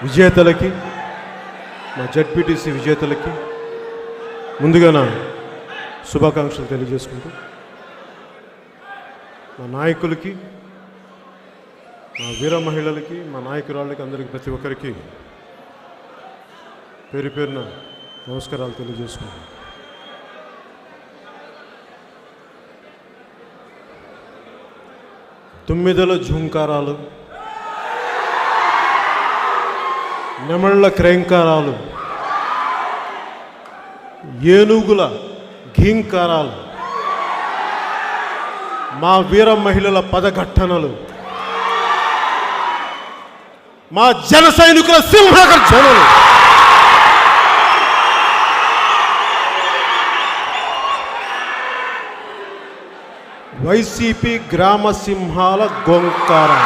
విజేతలకి, మా జడ్పీటీసీ విజేతలకి ముందుగా నా శుభాకాంక్షలు తెలియజేసుకుంటూ, మా నాయకులకి, మా వీర మహిళలకి, మా నాయకురాళ్ళకి, అందరికీ ప్రతి ఒక్కరికి పేరు పేరున నమస్కారాలు తెలియజేసుకుంటాను. తుమ్మిదల ఝుంకారాలు, నెమళ్ళ క్రేంకారాలు, ఏనుగుల ఘీంకారాలు, మా వీర మహిళల పదఘట్టనలు, మా జన సైనికుల సింహగర్జనలు, వైసీపీ గ్రామ సింహాల గోంకారం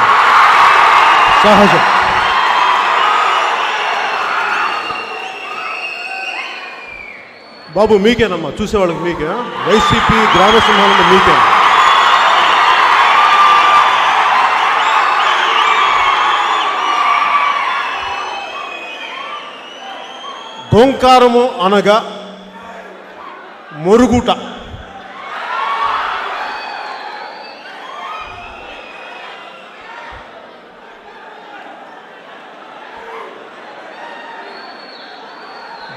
సహజం. బాబు మీకేనమ్మా, చూసేవాళ్ళకి మీకే. వైసీపీ గ్రామ సింహాలంటే మీకే. గోంకారము అనగా మొరుగుట.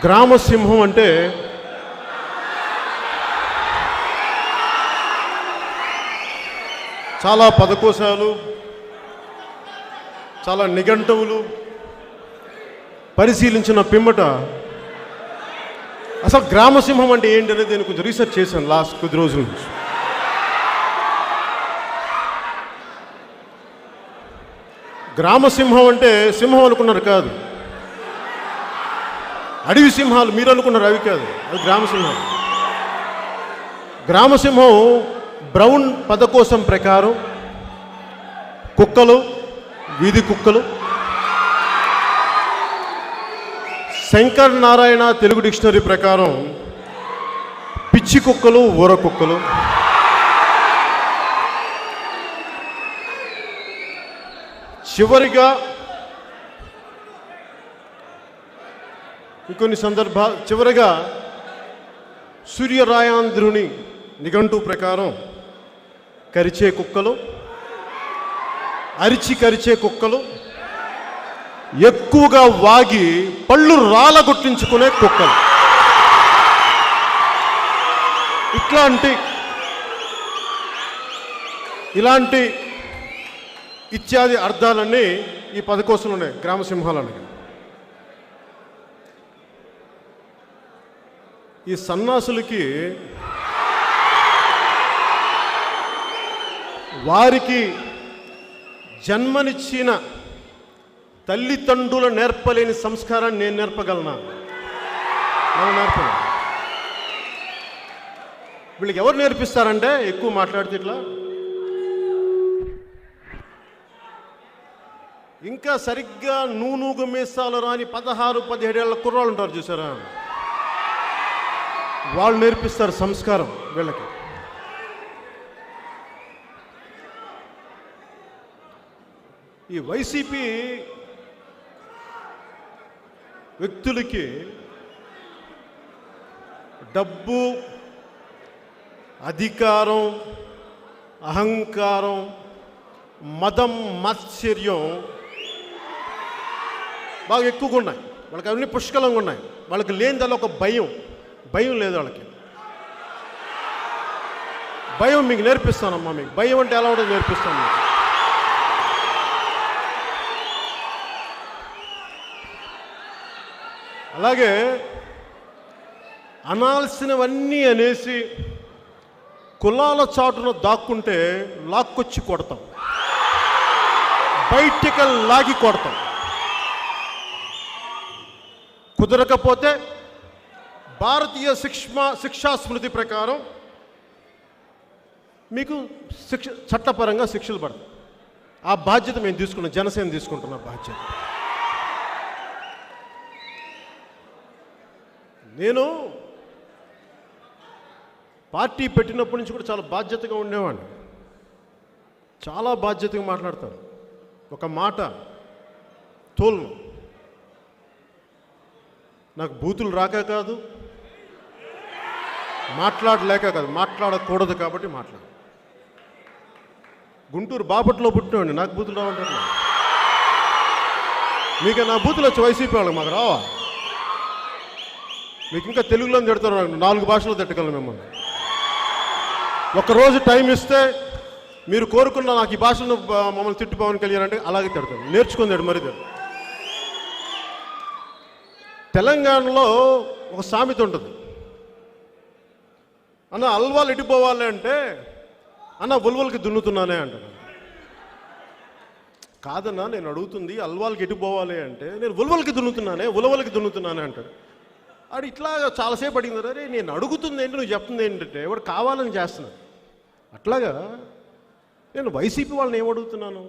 గ్రామసింహం అంటే చాలా పదకోశాలు, చాలా నిఘంటువులు పరిశీలించిన పిమ్మట అసలు గ్రామసింహం అంటే ఏంటి అనేది నేను కొంచెం రీసెర్చ్ చేశాను లాస్ట్ కొద్ది రోజుల నుంచి. గ్రామసింహం అంటే సింహం అనుకున్నారు కాదు, అడవి సింహాలు మీరు అనుకున్నారు అవి కాదు, అది గ్రామసింహం. గ్రామసింహం బ్రౌన్ పదకోశం ప్రకారం కుక్కలు, వీధి కుక్కలు, శంకర్ నారాయణ తెలుగు డిక్షనరీ ప్రకారం పిచ్చి కుక్కలు, ఊర కుక్కలు, చివరిగా ఇంకొన్ని చివరిగా సూర్యరాయాంధ్రుని నిఘంటు ప్రకారం కరిచే కుక్కలు, అరిచి కరిచే కుక్కలు, ఎక్కువగా వాగి పళ్ళు రాలగొట్టించుకునే కుక్కలు, ఇలాంటి ఇత్యాది అర్థాలన్నీ ఈ పదకోశంలో ఉన్నాయి గ్రామసింహాలని. ఈ సన్నాసులకి వారికి జన్మనిచ్చిన తల్లిదండ్రుల నేర్పలేని సంస్కారాన్ని నేను నేర్పగలనా? మనం నేర్పలేం. వీళ్ళకి ఎవరు నేర్పిస్తారంటే ఎక్కువ మాట్లాడితే ఇట్లా ఇంకా సరిగ్గా నూనూగు మీసాలు రాని 16-17 ఏళ్ల కుర్రాళ్ళు ఉంటారు చూసారా, వాళ్ళు నేర్పిస్తారు సంస్కారం వీళ్ళకి. ఈ వైసీపీ వ్యక్తులకి డబ్బు, అధికారం, అహంకారం, మదం, మాత్సర్యం బాగా ఎక్కువగా ఉన్నాయి. వాళ్ళకి అవన్నీ పుష్కలంగా ఉన్నాయి. వాళ్ళకి లేని దానిలో ఒక భయం లేదు వాళ్ళకి. భయం మీకు నేర్పిస్తానమ్మా. మీకు భయం అంటే ఎలా ఉంటుందో నేర్పిస్తాను. అలాగే అనాల్సినవన్నీ అనేసి కులాల చాటున దాక్కుంటే లాక్కొచ్చి కొడతాం, బయటికి లాగి కొడతాం. కుదరకపోతే భారతీయ శిక్షా స్మృతి ప్రకారం మీకు చట్టపరంగా శిక్షలు పడతాయి. ఆ బాధ్యత మేము తీసుకున్నాం, జనసేన తీసుకుంటున్న బాధ్యత. నేను పార్టీ పెట్టినప్పటి నుంచి కూడా చాలా బాధ్యతగా ఉండేవాడిని. చాలా బాధ్యతగా మాట్లాడతాను. ఒక మాట తోలను. నాకు బూతులు రాక కాదు, మాట్లాడలేక కాదు, మాట్లాడకూడదు కాబట్టి మాట్లాడు. గుంటూరు బాపట్లో పుట్టినండి, నాకు బూతులు రావంటారు. మీకు నా బూతులు వచ్చి వైసీపీ వాళ్ళకి మాకు రావా? మీకు ఇంకా తెలుగులో తిడతారు, 4 భాషలో తిట్టగలను మిమ్మల్ని. ఒక్కరోజు టైం ఇస్తే మీరు కోరుకున్న నాకు ఈ భాషను మమ్మల్ని తిట్టు పవన్ కళ్యాణ్ అంటే అలాగే తిడతాను. నేర్చుకుందాడు మరి. తెలంగాణలో ఒక సామెత ఉంటుంది, అన్న అల్వాలు ఎడిపోవాలి అంటే అన్న ఉలవలకి దున్నుతున్నానే అంటాడు. కాదన్నా నేను అడుగుతుంది, అల్వాలకి ఎడిపోవాలి అంటే నేను ఉలవలకి దున్నుతున్నానే అంటాడు. ఆడు ఇట్లా చాలాసేపు అడిగింది. అరే నేను అడుగుతుంది ఏంటి, నువ్వు చెప్తుంది ఏంటంటే ఎవడు కావాలని చేస్తున్నాడు. అట్లాగా నేను వైసీపీ వాళ్ళని ఏమడుగుతున్నాను,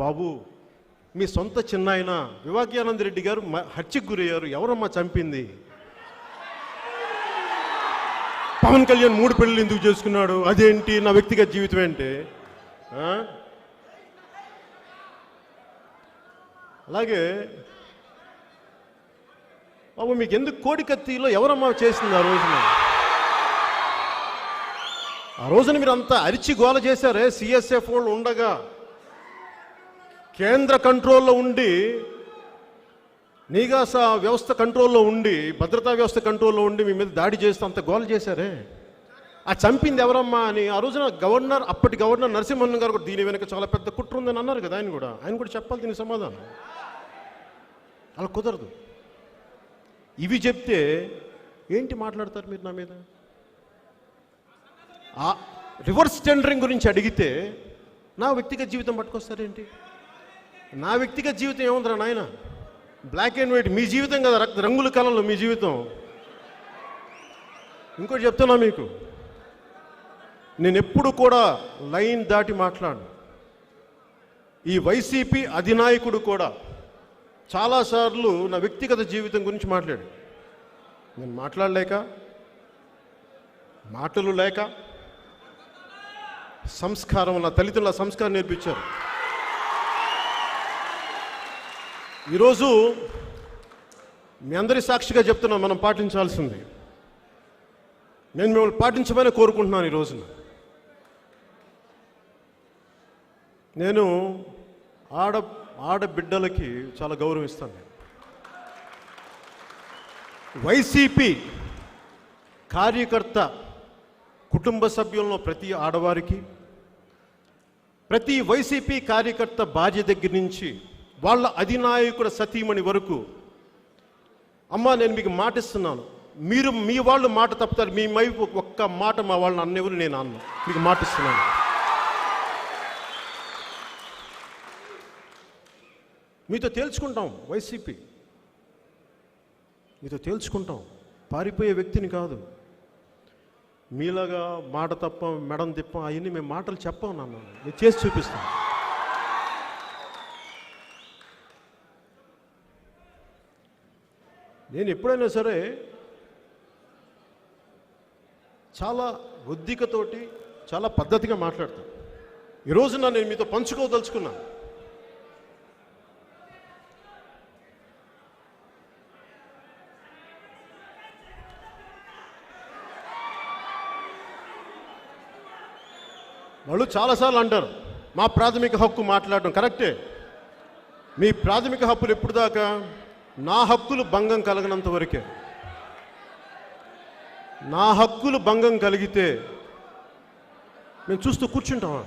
బాబు మీ సొంత చిన్నాయన వివేకానంద రెడ్డి గారు హత్యకు గురయ్యారు, ఎవరమ్మా చంపింది? పవన్ కళ్యాణ్ 3 పెళ్ళిళ్ళు ఎందుకు చేసుకున్నాడు, అదేంటి, నా వ్యక్తిగత జీవితం ఏంటి? అలాగే బాబు మీకు ఎందుకు కోడికత్తిలో ఎవరమ్మా చేసింది ఆ రోజున మీరు అంతా అరిచి గోల చేశారే. సిఎస్ఎఫ్ వాళ్ళు ఉండగా కేంద్ర కంట్రోల్లో ఉండి, నిఘా వ్యవస్థ కంట్రోల్లో ఉండి, భద్రతా వ్యవస్థ కంట్రోల్లో ఉండి మీ మీద దాడి చేస్తూ అంత గోల చేశారే. ఆ చంపింది ఎవరమ్మా అని ఆ రోజున అప్పటి గవర్నర్ నరసింహన్ గారు కూడా దీని వెనక చాలా పెద్ద కుట్ర ఉందని అన్నారు కదా. ఆయన కూడా చెప్పాలి దీనికి సమాధానం. అలా కుదరదు. ఇవి చెప్తే ఏంటి మాట్లాడతారు మీరు నా మీద? ఆ రివర్స్ టెండరింగ్ గురించి అడిగితే నా వ్యక్తిగత జీవితం పట్టుకొస్తారేంటి? నా వ్యక్తిగత జీవితం ఏముందిరా నాయన? బ్లాక్ అండ్ వైట్ మీ జీవితం కదా, రంగుల కళలో మీ జీవితం. ఇంకోటి చెప్తున్నా మీకు, నేను ఎప్పుడు కూడా లైన్ దాటి మాట్లాడు. ఈ వైసీపీ అధినాయకుడు కూడా చాలాసార్లు నా వ్యక్తిగత జీవితం గురించి మాట్లాడు. నేను మాట్లాడలేక, మాటలు లేక, సంస్కారం, నా తల్లిదండ్రుల సంస్కారం నేర్పించారు. ఈరోజు మీ అందరి సాక్షిగా చెప్తున్నా, మనం పాటించాల్సింది. నేను మిమ్మల్ని పాటించమని కోరుకుంటున్నాను. ఈ రోజున నేను ఆడబిడ్డలకి చాలా గౌరవిస్తాను. వైసీపీ కార్యకర్త కుటుంబ సభ్యుల్లో ప్రతి ఆడవారికి, ప్రతి వైసీపీ కార్యకర్త భార్య దగ్గర నుంచి వాళ్ళ అధినాయకుడు సతీమణి వరకు, అమ్మా నేను మీకు మాటిస్తున్నాను, మీరు మీ వాళ్ళు మాట తప్పుతారు, మీ వైపు ఒక్క మాట మా వాళ్ళని అన్నెవరు నేను అన్న, మీకు మాటిస్తున్నాను. మీతో తేల్చుకుంటాం, వైసీపీ మీతో తేల్చుకుంటాం. పారిపోయే వ్యక్తిని కాదు. మీలాగా మాట తప్ప, మెడం తిప్ప, అవన్నీ మేము మాటలు చెప్పాం నాన్న, నేను చేసి చూపిస్తాం. నేను ఎప్పుడైనా సరే చాలా ఒద్దికతోటి, చాలా పద్ధతిగా మాట్లాడతాను. ఈరోజు నేను మీతో పంచుకోదలుచుకున్నాను. వాళ్ళు చాలాసార్లు అంటారు మా ప్రాథమిక హక్కు మాట్లాడడం. కరెక్టే, మీ ప్రాథమిక హక్కులు ఎప్పుడు దాకా? నా హక్కులు భంగం కలగనంత వరకే. నా హక్కులు భంగం కలిగితే మేము చూస్తూ కూర్చుంటామా?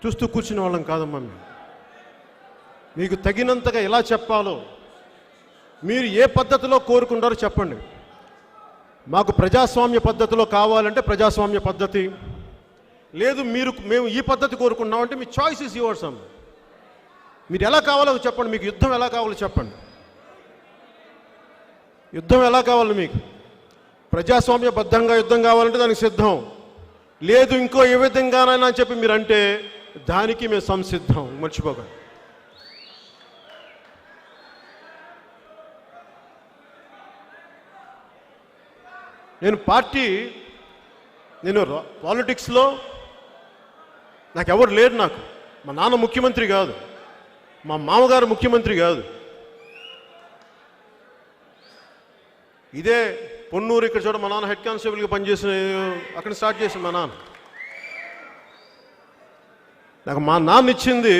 చూస్తూ కూర్చునే వాళ్ళం కాదమ్మా. మీకు తగినంతగా ఎలా చెప్పాలో, మీరు ఏ పద్ధతిలో కోరుకుంటారో చెప్పండి. మాకు ప్రజాస్వామ్య పద్ధతిలో కావాలంటే ప్రజాస్వామ్య పద్ధతి, లేదు మేము ఈ పద్ధతి కోరుకున్నామంటే మీ చాయిస్ ఇస్ యువర్స్ అమ్మ. మీరు ఎలా కావాలో చెప్పండి. మీకు యుద్ధం ఎలా కావాలో చెప్పండి. యుద్ధం ఎలా కావాలి మీకు? ప్రజాస్వామ్యబద్ధంగా యుద్ధం కావాలంటే దానికి సిద్ధం. లేదు ఇంకో ఏ విధంగానైనా అని చెప్పి మీరు అంటే దానికి మేము సంసిద్ధం, మర్చిపోకండి. నేను పాలిటిక్స్లో నాకు ఎవరు లేరు. నాకు మా నాన్న ముఖ్యమంత్రి కాదు, మా మామగారు ముఖ్యమంత్రి కాదు. ఇదే పొన్నూరు ఇక్కడ చూడ మా నాన్న హెడ్ కానిస్టేబుల్గా పనిచేసిన అక్కడ స్టార్ట్ చేసిన మా నాన్న. నాకు మా నాన్న ఇచ్చింది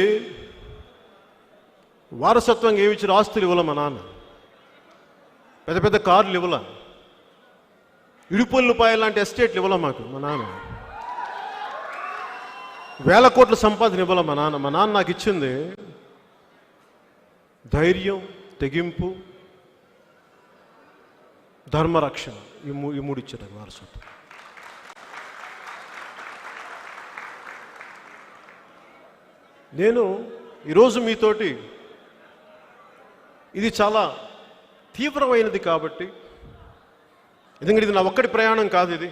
వారసత్వంగా ఏమి ఇచ్చిన ఆస్తులు ఇవ్వాల మా నాన్న. పెద్ద పెద్ద కార్లు ఇవ్వాల, ఇడుపుల్లిపాయలు లాంటి ఎస్టేట్లు ఇవ్వాల మాకు మా నాన్న. వేల కోట్ల సంపాదన ఇవ్వాల మా నాన్న. మా నాన్న నాకు ఇచ్చింది ధైర్యం, తెగింపు, ధర్మరక్షణ. ఈ మూడు ఇచ్చారు వారసత్వం. నేను ఈరోజు మీతోటి ఇది చాలా తీవ్రమైనది కాబట్టి, ఎందుకంటే ఇది నా ఒక్కడి ప్రయాణం కాదు, ఇది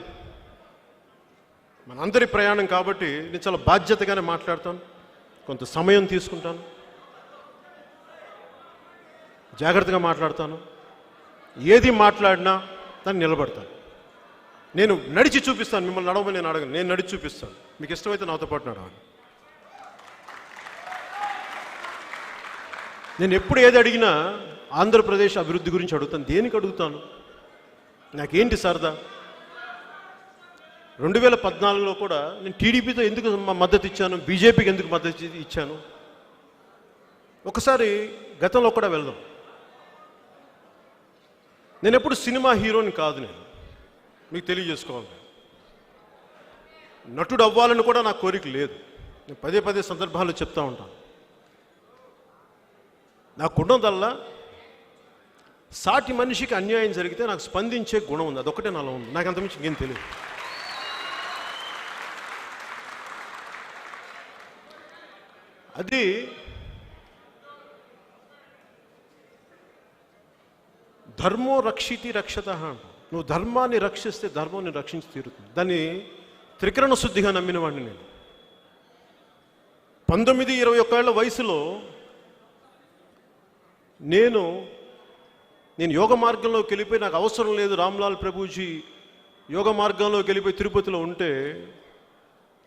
మనందరి ప్రయాణం కాబట్టి నేను చాలా బాధ్యతగానే మాట్లాడతాను. కొంత సమయం తీసుకుంటాను, జాగ్రత్తగా మాట్లాడతాను. ఏది మాట్లాడినా దాన్ని నిలబడతాను. నేను నడిచి చూపిస్తాను. మిమ్మల్ని నడవమని నేను అడగను, నేను నడిచి చూపిస్తాను. మీకు ఇష్టమైతే నాతో పాటు నడవండి. నేను ఎప్పుడు ఏది అడిగినా ఆంధ్రప్రదేశ్ అభివృద్ధి గురించి అడుగుతాను. దేనికి అడుగుతాను? నాకేంటి సరదా? 2014లో కూడా నేను టీడీపీతో ఎందుకు మద్దతు ఇచ్చాను, బీజేపీకి ఎందుకు మద్దతు ఇచ్చాను? ఒకసారి గతంలో కూడా వెళ్దాం. నేను ఎప్పుడు సినిమా హీరోని కాదు, నేను మీకు తెలియజేసుకోవాలి. నటుడు అవ్వాలని కూడా నాకు కోరిక లేదు. నేను పదే పదే సందర్భాల్లో చెప్తా ఉంటాను. నాకున్నదల్లా సాటి మనిషికి అన్యాయం జరిగితే నాకు స్పందించే గుణం ఉంది. అదొకటే నాలో ఉంది. నాకు అంతమించి ఇంకేం తెలియదు. అది ధర్మో రక్షితి రక్షత అంట. నువ్వు ధర్మాన్ని రక్షిస్తే ధర్మాన్ని రక్షించి తీరుతుంది. దాన్ని త్రికరణ శుద్ధిగా నమ్మిన వాడిని నేను. 19-21 ఏళ్ల వయసులో నేను యోగ మార్గంలోకి వెళ్ళిపోయి, నాకు అవసరం లేదు రామ్లాల్ ప్రభుజీ యోగ మార్గంలోకి వెళ్ళిపోయి తిరుపతిలో ఉంటే,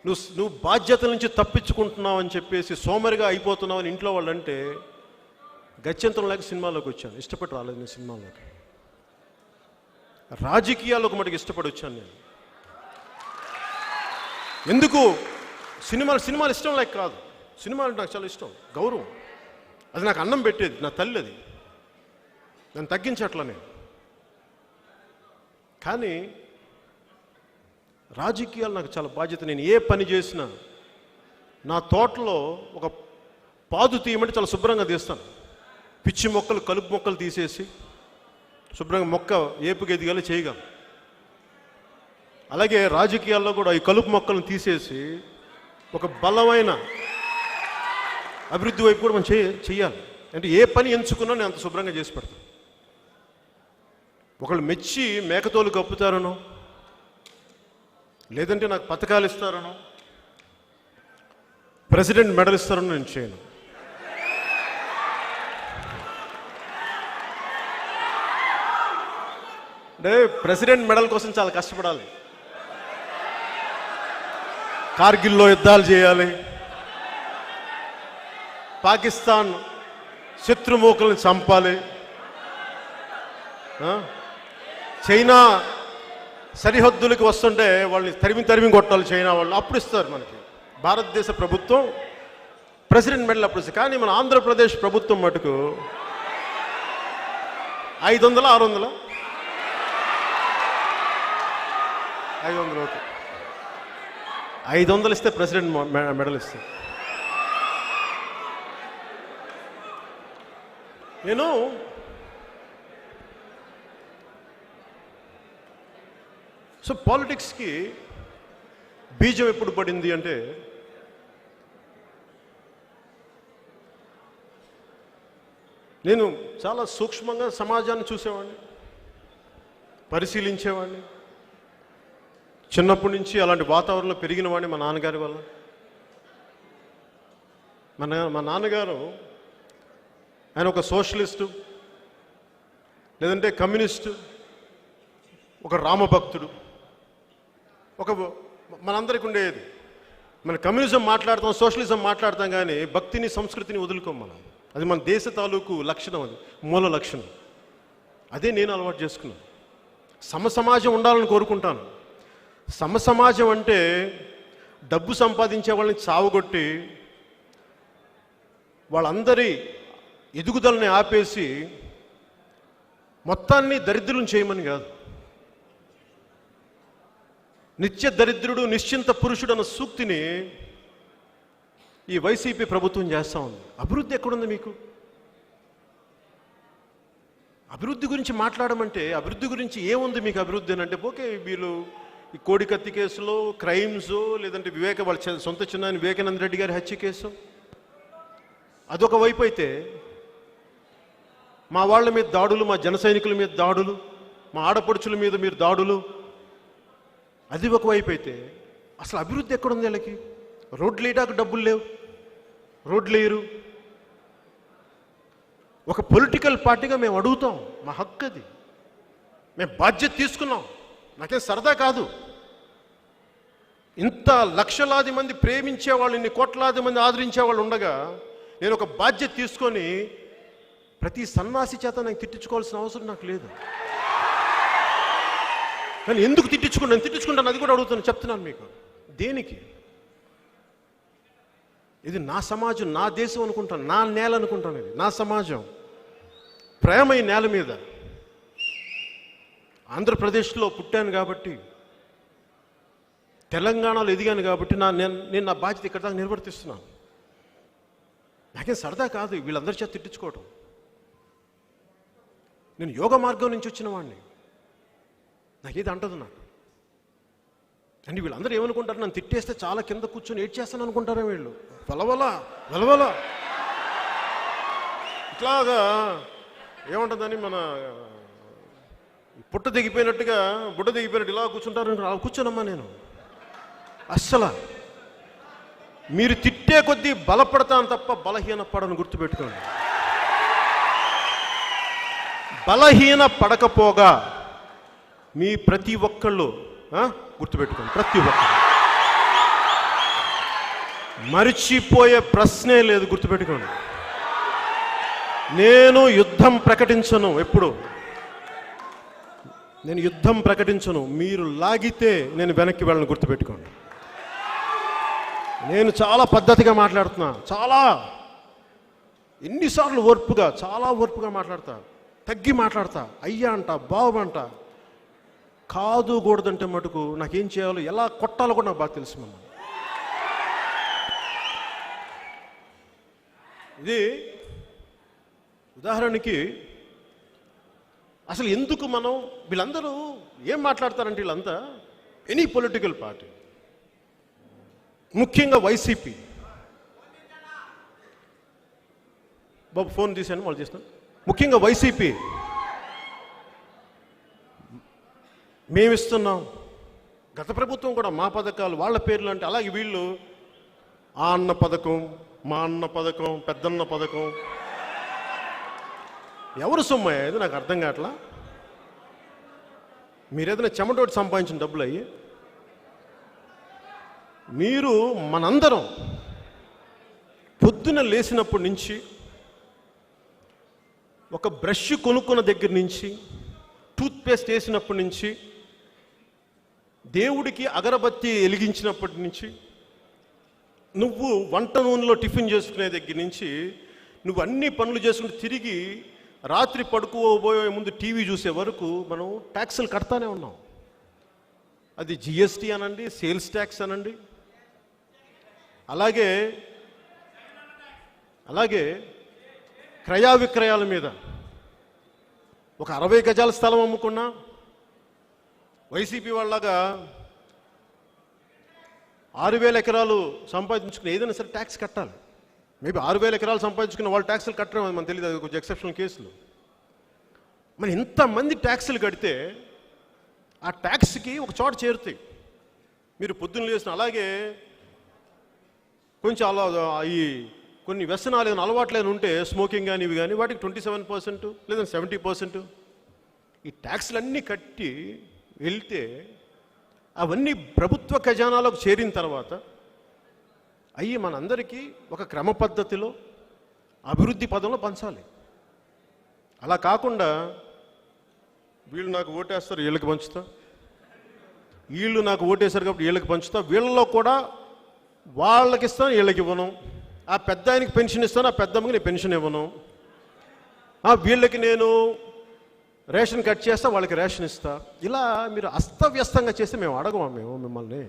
నువ్వు బాధ్యతల నుంచి తప్పించుకుంటున్నావు అని చెప్పేసి సోమరిగా అయిపోతున్నావు అని ఇంట్లో వాళ్ళు అంటే, గత్యంతరం లేక సినిమాలోకి వచ్చాను. ఇష్టపడి రాలేదు నేను సినిమాలోకి. రాజకీయాల్లోకి మటుకు ఇష్టపడి వచ్చాను నేను. ఎందుకు? సినిమాలు ఇష్టం లేక కాదు. సినిమాలు నాకు చాలా ఇష్టం, గౌరవం. అది నాకు అన్నం పెట్టేది, నా తల్లి. అది నన్ను తగ్గించట్లా నేను. కానీ రాజకీయాలు నాకు చాలా బాధ్యత. నేను ఏ పని చేసినా నా తోటలో ఒక పాదు తీయమంటే చాలా శుభ్రంగా తీస్తాను. పిచ్చి మొక్కలు, కలుపు మొక్కలు తీసేసి శుభ్రంగా మొక్క ఏపుగా ఎదిగేలా చేయగలను. అలాగే రాజకీయాల్లో కూడా ఈ కలుపు మొక్కలను తీసేసి ఒక బలమైన అభివృద్ధి వైపు కూడా మనం చెయ్యాలి. అంటే ఏ పని ఎంచుకున్నా నేను అంత శుభ్రంగా చేసి పెడతాను. ఒకళ్ళు మెచ్చి మేకతోలు కప్పుతారనో, లేదంటే నాకు పథకాలు ఇస్తారనో, ప్రెసిడెంట్ మెడల్ ఇస్తారనో నేను చేయను. అంటే ప్రెసిడెంట్ మెడల్ కోసం చాలా కష్టపడాలి. కార్గిల్లో యుద్ధాలు చేయాలి, పాకిస్తాన్ శత్రుమూకల్ని చంపాలి, చైనా సరిహద్దులకు వస్తుంటే వాళ్ళని తరిమి కొట్టాలి చైనా వాళ్ళు. అప్పుడు ఇస్తారు మనకి భారతదేశ ప్రభుత్వం ప్రెసిడెంట్ మెడల్ అప్పుడు ఇస్తారు. కానీ మన ఆంధ్రప్రదేశ్ ప్రభుత్వం మటుకు 500, 600, 500 ఓకే, 500 ఇస్తే ప్రెసిడెంట్ మెడల్ ఇస్తారు. నేను పాలిటిక్స్కి బీజం ఎప్పుడు పడింది అంటే, నేను చాలా సూక్ష్మంగా సమాజాన్ని చూసేవాడిని, పరిశీలించేవాడిని. చిన్నప్పటి నుంచి అలాంటి వాతావరణంలో పెరిగిన వాడిని మా నాన్నగారి వల్ల. మా నాన్నగారు ఆయన ఒక సోషలిస్టు, లేదంటే కమ్యూనిస్టు, ఒక రామభక్తుడు. మనందరికీ ఉండేది, మన కమ్యూనిజం మాట్లాడతాం, సోషలిజం మాట్లాడతాం, కానీ భక్తిని, సంస్కృతిని వదులుకోం మనం. అది మన దేశ తాలూకు లక్షణం, అది మూల లక్షణం. అదే నేను అలవాటు చేసుకున్నాను. సమసమాజం ఉండాలని కోరుకుంటాను. సమసమాజం అంటే డబ్బు సంపాదించే వాళ్ళని చావగొట్టి వాళ్ళందరి ఎదుగుదలని ఆపేసి మొత్తాన్ని దరిద్రులను చేయమని కాదు. నిత్య దరిద్రుడు నిశ్చింత పురుషుడు అన్న సూక్తిని ఈ వైసీపీ ప్రభుత్వం చేస్తూ ఉంది. అభివృద్ధి ఎక్కడుంది మీకు? అభివృద్ధి గురించి మాట్లాడమంటే అభివృద్ధి గురించి ఏముంది మీకు? అభివృద్ధి అని అంటే ఓకే, వీళ్ళు ఈ కోడికత్తి కేసులో క్రైమ్స్, లేదంటే వాళ్ళ సొంత చిన్న వివేకానంద రెడ్డి గారి హత్య కేసు అదొక వైపు అయితే, మా వాళ్ళ మీద దాడులు, మా జన సైనికుల మీద దాడులు, మా ఆడపడుచుల మీద మీరు దాడులు, అది ఒకవైపు అయితే అసలు అభివృద్ధి ఎక్కడుంది వీళ్ళకి? రోడ్లు వేయడానికి డబ్బులు లేవు, రోడ్లు వేయరు. ఒక పొలిటికల్ పార్టీగా మేము అడుగుతాం, మా హక్కు అది, మేము బాధ్యత తీసుకున్నాం. నాకేం సరదా కాదు. ఇంత లక్షలాది మంది ప్రేమించేవాళ్ళు, ఇన్ని కోట్లాది మంది ఆదరించేవాళ్ళు ఉండగా నేను ఒక బాధ్యత తీసుకొని ప్రతి సన్నాసి చేత నాకు తిట్టించుకోవాల్సిన అవసరం నాకు లేదు. కానీ ఎందుకు తిట్టించుకుంటాను? తిట్టించుకుంటాను, అది కూడా అడుగుతాను, చెప్తున్నాను మీకు. దేనికి? ఇది నా సమాజం, నా దేశం అనుకుంటాను, నా నేల అనుకుంటాను, ఇది నా సమాజం. ప్రేమ ఈ నేల మీద. ఆంధ్రప్రదేశ్లో పుట్టాను కాబట్టి, తెలంగాణలో ఎదిగాను కాబట్టి నేను నా బాధ్యత ఇక్కడ దాకా నిర్వర్తిస్తున్నాను. నాకేం సరదా కాదు వీళ్ళందరి చేత తిట్టించుకోవటం. నేను యోగ మార్గం నుంచి వచ్చిన వాడిని, నాకేది అంటదు నాకు. అంటే వీళ్ళందరూ ఏమనుకుంటారు, నన్ను తిట్టేస్తే చాలా కింద కూర్చొని ఏడ్చేస్తాను అనుకుంటారా వీళ్ళు? వెలవల ఇట్లాగా ఏముంటుందని మన బుట్ట దిగిపోయినట్టు ఇలా కూర్చుంటారు. అలా కూర్చోనమ్మా నేను. అస్సలు మీరు తిట్టే కొద్దీ బలపడతాను తప్ప బలహీన పడను, గుర్తుపెట్టుకోండి. బలహీన పడకపోగా మీ ప్రతి ఒక్కళ్ళు గుర్తుపెట్టుకోండి, ప్రతి ఒక్కరు మరిచిపోయే ప్రశ్నే లేదు, గుర్తుపెట్టుకోండి. నేను యుద్ధం ప్రకటించను, ఎప్పుడు నేను యుద్ధం ప్రకటించను. మీరు లాగితే నేను వెనక్కి వెళ్ళను, గుర్తుపెట్టుకోండి. నేను చాలా పద్ధతిగా మాట్లాడుతున్నా, చాలా ఎన్నిసార్లు చాలా ఓర్పుగా మాట్లాడతా, తగ్గి మాట్లాడతా, అయ్యా అంట, బాబు అంట. కాదు కూడదంటే మటుకు నాకేం చేయాలో, ఎలా కొట్టాలో కూడా నాకు బాగా తెలుసు. మమ్మల్ని ఇది ఉదాహరణకి అసలు ఎందుకు మనం వీళ్ళందరూ ఏం మాట్లాడతారంటే, వీళ్ళంతా ఎనీ పొలిటికల్ పార్టీ, ముఖ్యంగా వైసీపీ. బాబు ఫోన్ తీశాను, వాళ్ళు చేస్తాను. ముఖ్యంగా వైసీపీ మేమిస్తున్నాం, గత ప్రభుత్వం కూడా మా పథకాలు వాళ్ళ పేర్లు అంటే, అలాగే వీళ్ళు ఆ అన్న పథకం, మా అన్న పథకం, పెద్దన్న పథకం. ఎవరు సొమ్ము ఇది నాకు అర్థం కావట్లా. మీరేదైనా చెమటోటి సంపాదించిన డబ్బులు అయ్యి, మీరు మనందరం పొద్దున లేచినప్పటి నుంచి, ఒక బ్రష్ కొనుక్కున్న దగ్గర నుంచి, టూత్పేస్ట్ వేసినప్పటి నుంచి, దేవుడికి అగరబత్తి వెలిగించినప్పటి నుంచి, నువ్వు వంట నూనెలో టిఫిన్ చేసుకునే దగ్గర నుంచి, నువ్వు అన్ని పనులు చేసుకుని తిరిగి రాత్రి పడుకోబోయే ముందు టీవీ చూసే వరకు మనం ట్యాక్సులు కడతానే ఉన్నాం. అది జిఎస్టీ అనండి, సేల్స్ ట్యాక్స్ అనండి, అలాగే క్రయ విక్రయాల మీద ఒక 60 గజాల స్థలం అమ్ముకున్నా వైసీపీ వాళ్ళగా 6,000 ఎకరాలు సంపాదించుకుని ఏదైనా సరే ట్యాక్స్ కట్టాలి. మేబీ 6,000 ఎకరాలు సంపాదించుకున్న వాళ్ళు ట్యాక్సులు కట్టడం అది మనకు తెలియదు, అది కొంచెం ఎక్సెప్షనల్ కేసులు. మరి ఇంతమంది ట్యాక్సులు కడితే ఆ ట్యాక్స్కి ఒక చోట చేరుతాయి. మీరు పొద్దున్న లేసిన, అలాగే కొంచెం అలా ఈ కొన్ని వ్యసనాలు ఏదైనా అలవాట్లు ఏమైనా ఉంటే, స్మోకింగ్ కానీ ఇవి కానీ, వాటికి 27% లేదా 70% ఈ ట్యాక్స్లన్నీ కట్టి వెళ్తే అవన్నీ ప్రభుత్వ ఖజానాలోకి చేరిన తర్వాత అయ్యి మనందరికీ ఒక క్రమ పద్ధతిలో అభివృద్ధి పదంలో పంచాలి. అలా కాకుండా వీళ్ళు నాకు ఓటేస్తారు, వీళ్ళకి పంచుతా. వీళ్ళు నాకు ఓటేశారు కాబట్టి వీళ్ళకి పంచుతా. వీళ్ళలో కూడా వాళ్ళకి ఇస్తాను, వీళ్ళకి ఇవ్వను. ఆ పెద్ద ఆయనకి పెన్షన్ ఇస్తాను, ఆ పెద్దమ్మకి నేను పెన్షన్ ఇవ్వను. వీళ్ళకి నేను రేషన్ కట్ చేస్తా, వాళ్ళకి రేషన్ ఇస్తా. ఇలా మీరు అస్తవ్యస్తంగా చేస్తే మేము అడగమా మిమ్మల్ని?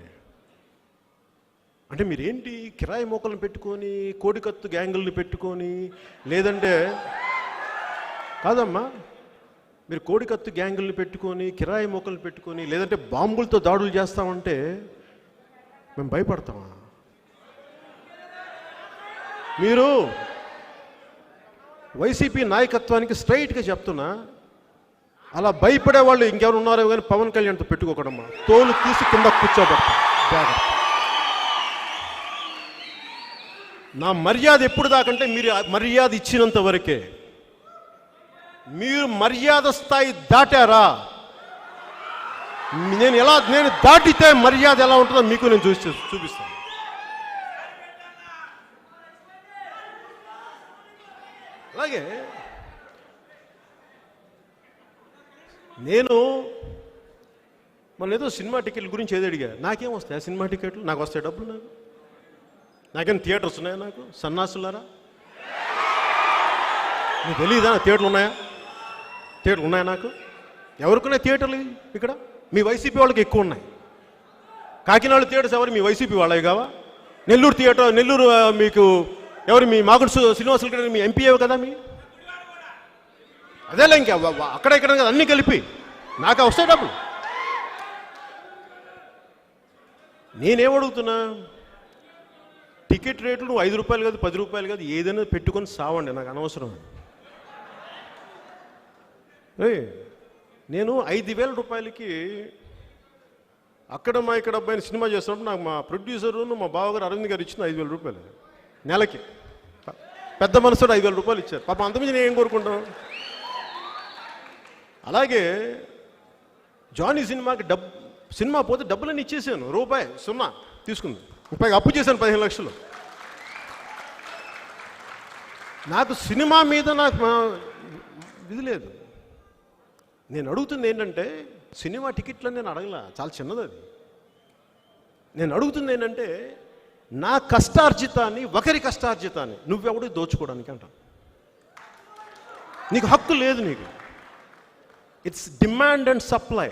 అంటే మీరేంటి కిరాయి మోకలను పెట్టుకొని, కోడికత్తు గ్యాంగుల్ని పెట్టుకొని, లేదంటే కాదమ్మా, మీరు కోడికత్తు గ్యాంగుల్ని పెట్టుకొని, కిరాయి మోకలు పెట్టుకొని, లేదంటే బాంబులతో దాడులు చేస్తామంటే మేము భయపడతామా? మీరు వైసీపీ నాయకత్వానికి స్ట్రైట్గా చెప్తున్నా, అలా భయపడే వాళ్ళు ఇంకెవరు ఉన్నారో కానీ పవన్ కళ్యాణ్తో పెట్టుకోకడమ్మా. తోలు తీసి కింద కూర్చోబెడతా. నా మర్యాద ఎప్పుడు దాకంటే మీరు మర్యాద ఇచ్చినంత వరకే. మీరు మర్యాద స్థాయి దాటారా? నేను దాటితే మర్యాద ఎలా ఉంటుందో మీకు నేను చూపిస్తాను. అలాగే నేను మన ఏదో సినిమా టికెట్ల గురించి ఏదో అడిగా. నాకేం వస్తాయి సినిమా టికెట్లు? నాకు వస్తాయి డబ్బులు. నాకేం థియేటర్స్ ఉన్నాయా? నాకు సన్నాసులారా, మీకు తెలియదా థియేటర్లు ఉన్నాయా? థియేటర్లు ఉన్నాయా? నాకు ఎవరికున్నాయి థియేటర్లు? ఇక్కడ మీ వైసీపీ వాళ్ళకి ఎక్కువ ఉన్నాయి. కాకినాడ థియేటర్స్ ఎవరు? మీ వైసీపీ వాళ్ళవి కావా? నెల్లూరు థియేటర్, నెల్లూరు మీకు ఎవరు? మీ మాగుడు శ్రీనివాసులు మీ ఎంపీ కదా మీ. అదేలే ఇంకా అక్కడ ఇక్కడ కదా అన్నీ కలిపి నాకు వస్తాయి డబ్బులు. నేనేమడుగుతున్నా, టికెట్ రేట్లు నువ్వు 5 రూపాయలు కాదు, 10 రూపాయలు కాదు, ఏదైనా పెట్టుకొని సావండి, నాకు అనవసరం. నేను 5,000 రూపాయలకి అక్కడ మా ఇక్కడ అబ్బాయిని సినిమా చేస్తున్నప్పుడు నాకు మా ప్రొడ్యూసరు మా బావగారు అరవింద్ గారు ఇచ్చిన 5,000 రూపాయలు నెలకి. పెద్ద మనసులో 5,000 రూపాయలు ఇచ్చారు. పాపం అంతమంది నేను ఏం కోరుకుంటాం. అలాగే జానీ సినిమాకి సినిమా పోతే డబ్బులన్నీ ఇచ్చేసాను. రూపాయి సున్నా తీసుకుంది. పైగా అప్పు చేశాను 15 లక్షలు. నాకు సినిమా మీద నాకు ఇది లేదు. నేను అడుగుతుంది ఏంటంటే, సినిమా టికెట్లని నేను అడగలా, చాలా చిన్నది అది. నేను అడుగుతుంది ఏంటంటే, నా కష్టార్జితాన్ని, ఒకరి కష్టార్జితాన్ని నువ్వెవడు దోచుకోవడానికి అంట. నీకు హక్కు లేదు. నీకు it's demand and supply.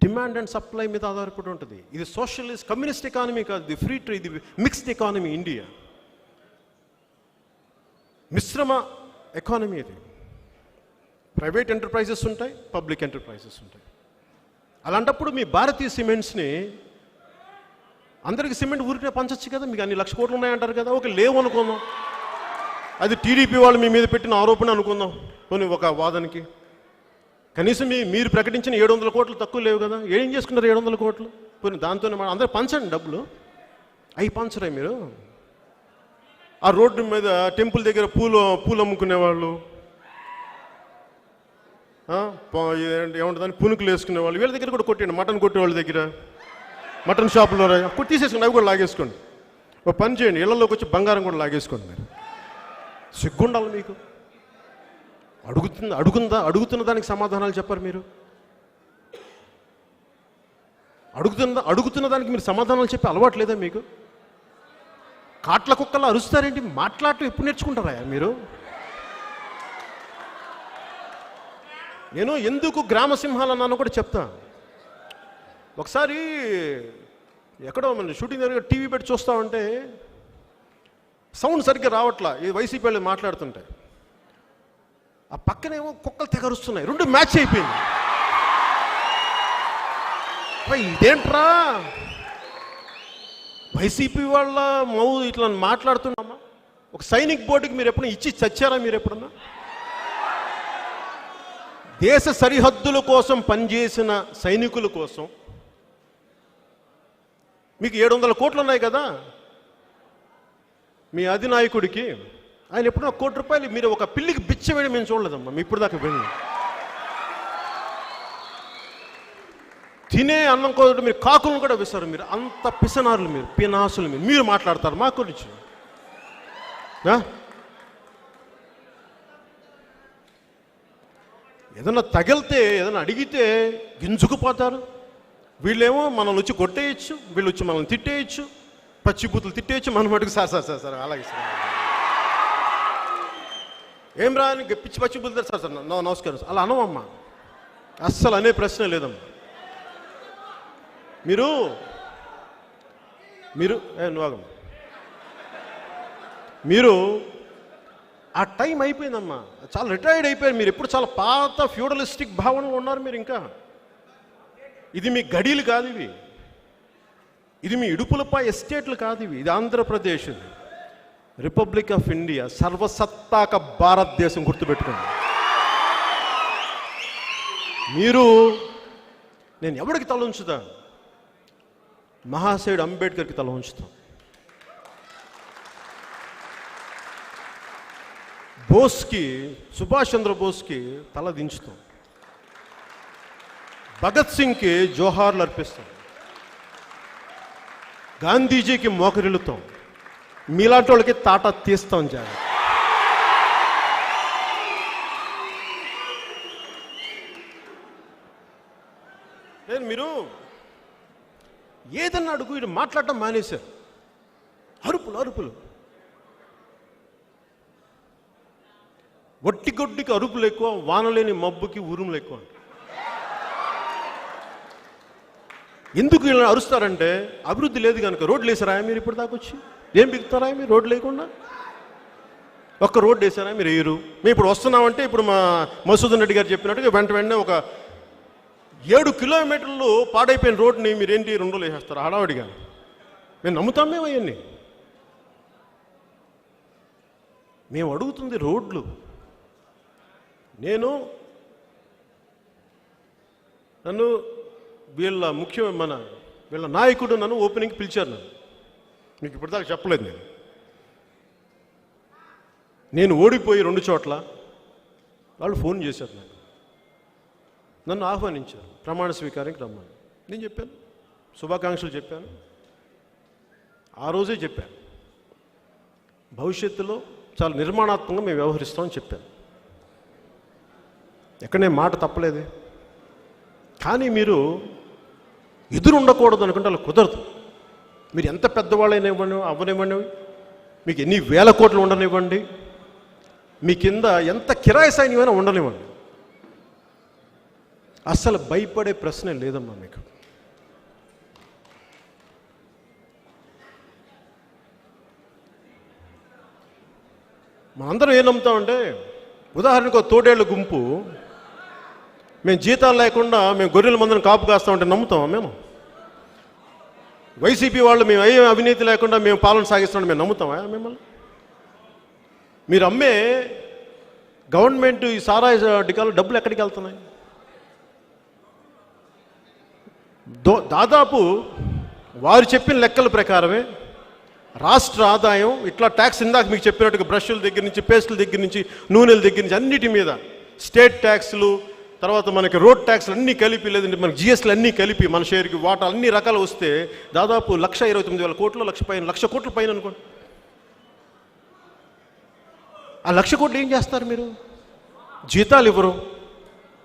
Demand and supply మీద ఆధారపడి ఉంటుంది. ఇది సోషలిస్ట్ కమ్యూనిస్ట్ ఎకానమీ కాదు, ఇది ఫ్రీ ట్రేడ్, ఇది మిక్స్డ్ ఎకానమీ. ఇండియా మిశ్రమ ఎకానమీ. ఇది ప్రైవేట్ ఎంటర్ప్రైజెస్ ఉంటాయి, పబ్లిక్ ఎంటర్ప్రైజెస్ ఉంటాయి. అలాంటప్పుడు మీ భారతీయ సిమెంట్స్ని అందరికి సిమెంట్ ఊరికే పంచచ్చు కదా. మీకు అన్ని లక్ష కోట్లు ఉన్నాయంటారు కదా. ఒక లేవు అనుకుందాం, అది టీడీపీ వాళ్ళు మీ మీద పెట్టిన ఆరోపణ అనుకుందాం. కొన్ని ఒక వాదనకి కనీసం మీరు ప్రకటించిన 700 కోట్లు తక్కువ లేవు కదా. ఏం చేసుకున్నారు 700 కోట్లు? కొన్ని దాంతోనే అందరూ పంచండి డబ్బులు. అవి పంచరే మీరు. ఆ రోడ్డు మీద టెంపుల్ దగ్గర పూలు అమ్ముకునేవాళ్ళు, ఏముంటుందని పునుకులు వేసుకునేవాళ్ళు, వీళ్ళ దగ్గర కూడా కొట్టండి. మటన్ కొట్టే వాళ్ళ దగ్గర, మటన్ షాపులో తీసేసుకోండి, అవి కూడా లాగేసుకోండి. ఒక పని చేయండి, ఇళ్లలోకి వచ్చి బంగారం కూడా లాగేసుకోండి. మీరు సిగ్గుండాలి మీకు. అడుగుతున్న దానికి సమాధానాలు చెప్పరు మీరు. అడుగుతున్న దానికి మీరు సమాధానాలు చెప్పే అలవాటు లేదా మీకు? కాట్ల కుక్కలా అరుస్తారేంటి? మాట్లాడటం ఎప్పుడు నేర్చుకుంటారా మీరు? నేను ఎందుకు గ్రామ సింహాలు అన్నాను కూడా చెప్తా. ఒకసారి ఎక్కడో మన షూటింగ్ దగ్గర టీవీ పెట్టి చూస్తామంటే సౌండ్ సరిగ్గా రావట్లా. ఈ వైసీపీ వాళ్ళు మాట్లాడుతుంటే ఆ పక్కనేమో కుక్కలు తెగరుస్తున్నాయి. 2 మ్యాచ్ అయిపోయింది. ఇదేంట్రా వైసీపీ వాళ్ళ ఇట్లా మాట్లాడుతున్నామా? ఒక సైనిక్ బోర్డుకి మీరు ఎప్పుడైనా ఇచ్చి చచ్చారా? మీరు ఎప్పుడన్నా దేశ సరిహద్దుల కోసం పనిచేసిన సైనికుల కోసం మీకు 700 కోట్లు ఉన్నాయి కదా మీ అధినాయకుడికి. ఆయన ఎప్పుడన్నా 1 కోటి రూపాయలు మీరు ఒక పిల్లికి బిచ్చ వేయడం మేము చూడలేదమ్మా. మీ ఇప్పుడు దాకా వెళ్ళి తినే అన్నం కోసం మీరు కాకులను కూడా విసారు. మీరు అంత పిసనారులు, మీరు పినాసులు. మీరు మాట్లాడతారు మా గురించి. ఏదన్నా తగిలితే ఏదైనా అడిగితే గింజుకుపోతారు. వీళ్ళేమో మనల్ని వచ్చి కొట్టేయచ్చు, వీళ్ళు వచ్చి మనల్ని తిట్టేయచ్చు, పచ్చిబూతులు తిట్టేయచ్చు. మన మటుకు సార్ అలాగే సార్ ఏం రా అని పిచ్చి పచ్చిబూతులు సార్ నమస్కారం అలా అనవమ్మా. అస్సలు అనే ప్రశ్న లేదమ్మా. మీరు నువ్వమ్మా, మీరు ఆ టైం అయిపోయిందమ్మా. చాలా రిటైర్డ్ అయిపోయారు మీరు. ఎప్పుడు చాలా పాత ఫ్యూడలిస్టిక్ భావనలో ఉన్నారు మీరు. ఇంకా ఇది మీ గడీలు కాదు, ఇది మీ ఇడుపులపై ఎస్టేట్లు కాదు, ఇది ఆంధ్రప్రదేశ్, ఇది రిపబ్లిక్ ఆఫ్ ఇండియా, సర్వసత్తాక భారతదేశం. గుర్తుపెట్టుకోండి. మీరు నేను ఎవరికి తల ఉంచుతా? మహాశయుడు అంబేద్కర్కి తల ఉంచుతాం. బోస్కి, సుభాష్ చంద్రబోస్కి తల దించుతాం. భగత్ సింగ్కి జోహార్లు అర్పిస్తాం. గాంధీజీకి మోకరిల్లుతాం. మీలాంటి వాళ్ళకి తాట తీస్తాం. జాగ్రత్త. మీరు ఏదన్నా అడుగు, ఇది మాట్లాడటం మానేశారు. అరుపులు ఒట్టిగొడ్డికి అరుపులు ఎక్కువ, వానలేని మబ్బుకి ఉరుములు ఎక్కువ. ఎందుకు ఇలా అరుస్తారంటే అభివృద్ధి లేదు కనుక. రోడ్లు వేసారా మీరు ఇప్పుడు దాకా వచ్చి? ఏం బిగుతారా మీరు రోడ్లు లేకుండా? ఒక్క రోడ్డు వేసారా మీరు? వేయరు. మేము ఇప్పుడు వస్తున్నామంటే ఇప్పుడు మా మసూదన్ రెడ్డి గారు చెప్పినట్టుగా వెంటనే ఒక 7 కిలోమీటర్లు పాడైపోయిన రోడ్ని మీరేంటి 2 రోజులు వేసేస్తారు హడావుడిగా? మేము నమ్ముతాం మేము అవన్నీ. మేము అడుగుతుంది రోడ్లు. నన్ను వీళ్ళ నాయకుడు నన్ను ఓపెనింగ్కి పిలిచారు. మీకు ఇప్పటిదాకా చెప్పలేదు. నేను ఓడిపోయి 2 చోట్ల వాళ్ళు ఫోన్ చేశారు. నన్ను ఆహ్వానించారు ప్రమాణ స్వీకారానికి రమ్మని. నేను చెప్పాను, శుభాకాంక్షలు చెప్పాను. ఆ రోజే చెప్పాను, భవిష్యత్తులో చాలా నిర్మాణాత్మకంగా మేము వ్యవహరిస్తామని చెప్పాను. ఎక్కడనే మాట తప్పలేదే. కానీ మీరు ఎదురు ఉండకూడదు అనుకుంటే అలా కుదరదు. మీరు ఎంత పెద్దవాళ్ళైనా ఇవ్వండి, అవ్వనివ్వండి, మీకు ఎన్ని వేల కోట్లు ఉండనివ్వండి, మీ కింద ఎంత కిరాయి సైన్యమైనా ఉండనివ్వండి, అస్సలు భయపడే ప్రశ్నే లేదమ్మా మీకు. మనందరం ఏం నమ్ముతామంటే, ఉదాహరణకు ఒక తోడేళ్ల గుంపు మేము జీతాలు లేకుండా మేము గొర్రెల మందుని కాపు కాస్తామంటే నమ్ముతామా మేము? వైసీపీ వాళ్ళు మేము అయ్యే అవినీతి లేకుండా మేము పాలన సాగిస్తామని మేము నమ్ముతామా మిమ్మల్ని? మీరు అమ్మే గవర్నమెంట్ ఈ సారాయి డికాలు డబ్బులు ఎక్కడికి వెళ్తున్నాయి? దాదాపు వారు చెప్పిన లెక్కల ప్రకారమే రాష్ట్ర ఆదాయం ఇట్లా ట్యాక్స్, ఇందాక మీకు చెప్పినట్టుగా బ్రష్ల దగ్గర నుంచి, పేస్టుల దగ్గర నుంచి, నూనెల దగ్గర నుంచి అన్నిటి మీద స్టేట్ ట్యాక్స్లు, తర్వాత మనకి రోడ్ ట్యాక్స్లు అన్నీ కలిపి, లేదంటే మనకి జిఎస్టీలు అన్నీ కలిపి మన షేర్కి వాటా అన్ని రకాలు వస్తే దాదాపు 1,29,000 కోట్లు, 1,00,000 కోట్ల పైన అనుకోండి. ఆ 1,00,000 కోట్లు ఏం చేస్తారు మీరు? జీతాలు ఇవ్వరు,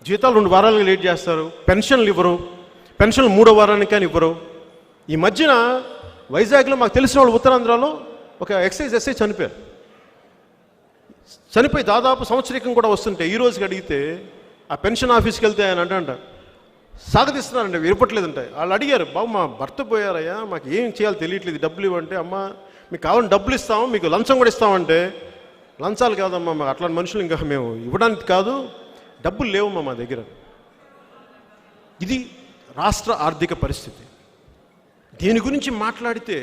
జీతాలు 2 వారాలుగా లేట్ చేస్తారు, పెన్షన్లు ఇవ్వరు, పెన్షన్లు 3వ వారానికి కానీ ఇవ్వరు. ఈ మధ్యన వైజాగ్లో మాకు తెలిసిన వాళ్ళు ఉత్తరాంధ్రలో ఒక ఎక్సైజ్ ఎస్ఐ చనిపోయి దాదాపు సంవత్సరికం కూడా వస్తుంటే ఈ రోజుకి అడిగితే ఆ పెన్షన్ ఆఫీస్కి వెళ్తే ఆయన అంట సాగతిస్తున్నారంటే ఇవ్వట్లేదంటే. వాళ్ళు అడిగారు, బాబు మా భర్త పోయారయ్యా, మాకు ఏం చేయాలో తెలియట్లేదు, డబ్బులు ఇవ్వంటే, అమ్మ మీకు కావాలని డబ్బులు ఇస్తాము, మీకు లంచం కూడా ఇస్తామంటే, లంచాలు కాదమ్మా, మాకు అట్లాంటి మనుషులు ఇంకా మేము ఇవ్వడానికి కాదు, డబ్బులు లేవమ్మా మా దగ్గర. ఇది రాష్ట్ర ఆర్థిక పరిస్థితి. దీని గురించి మాట్లాడితే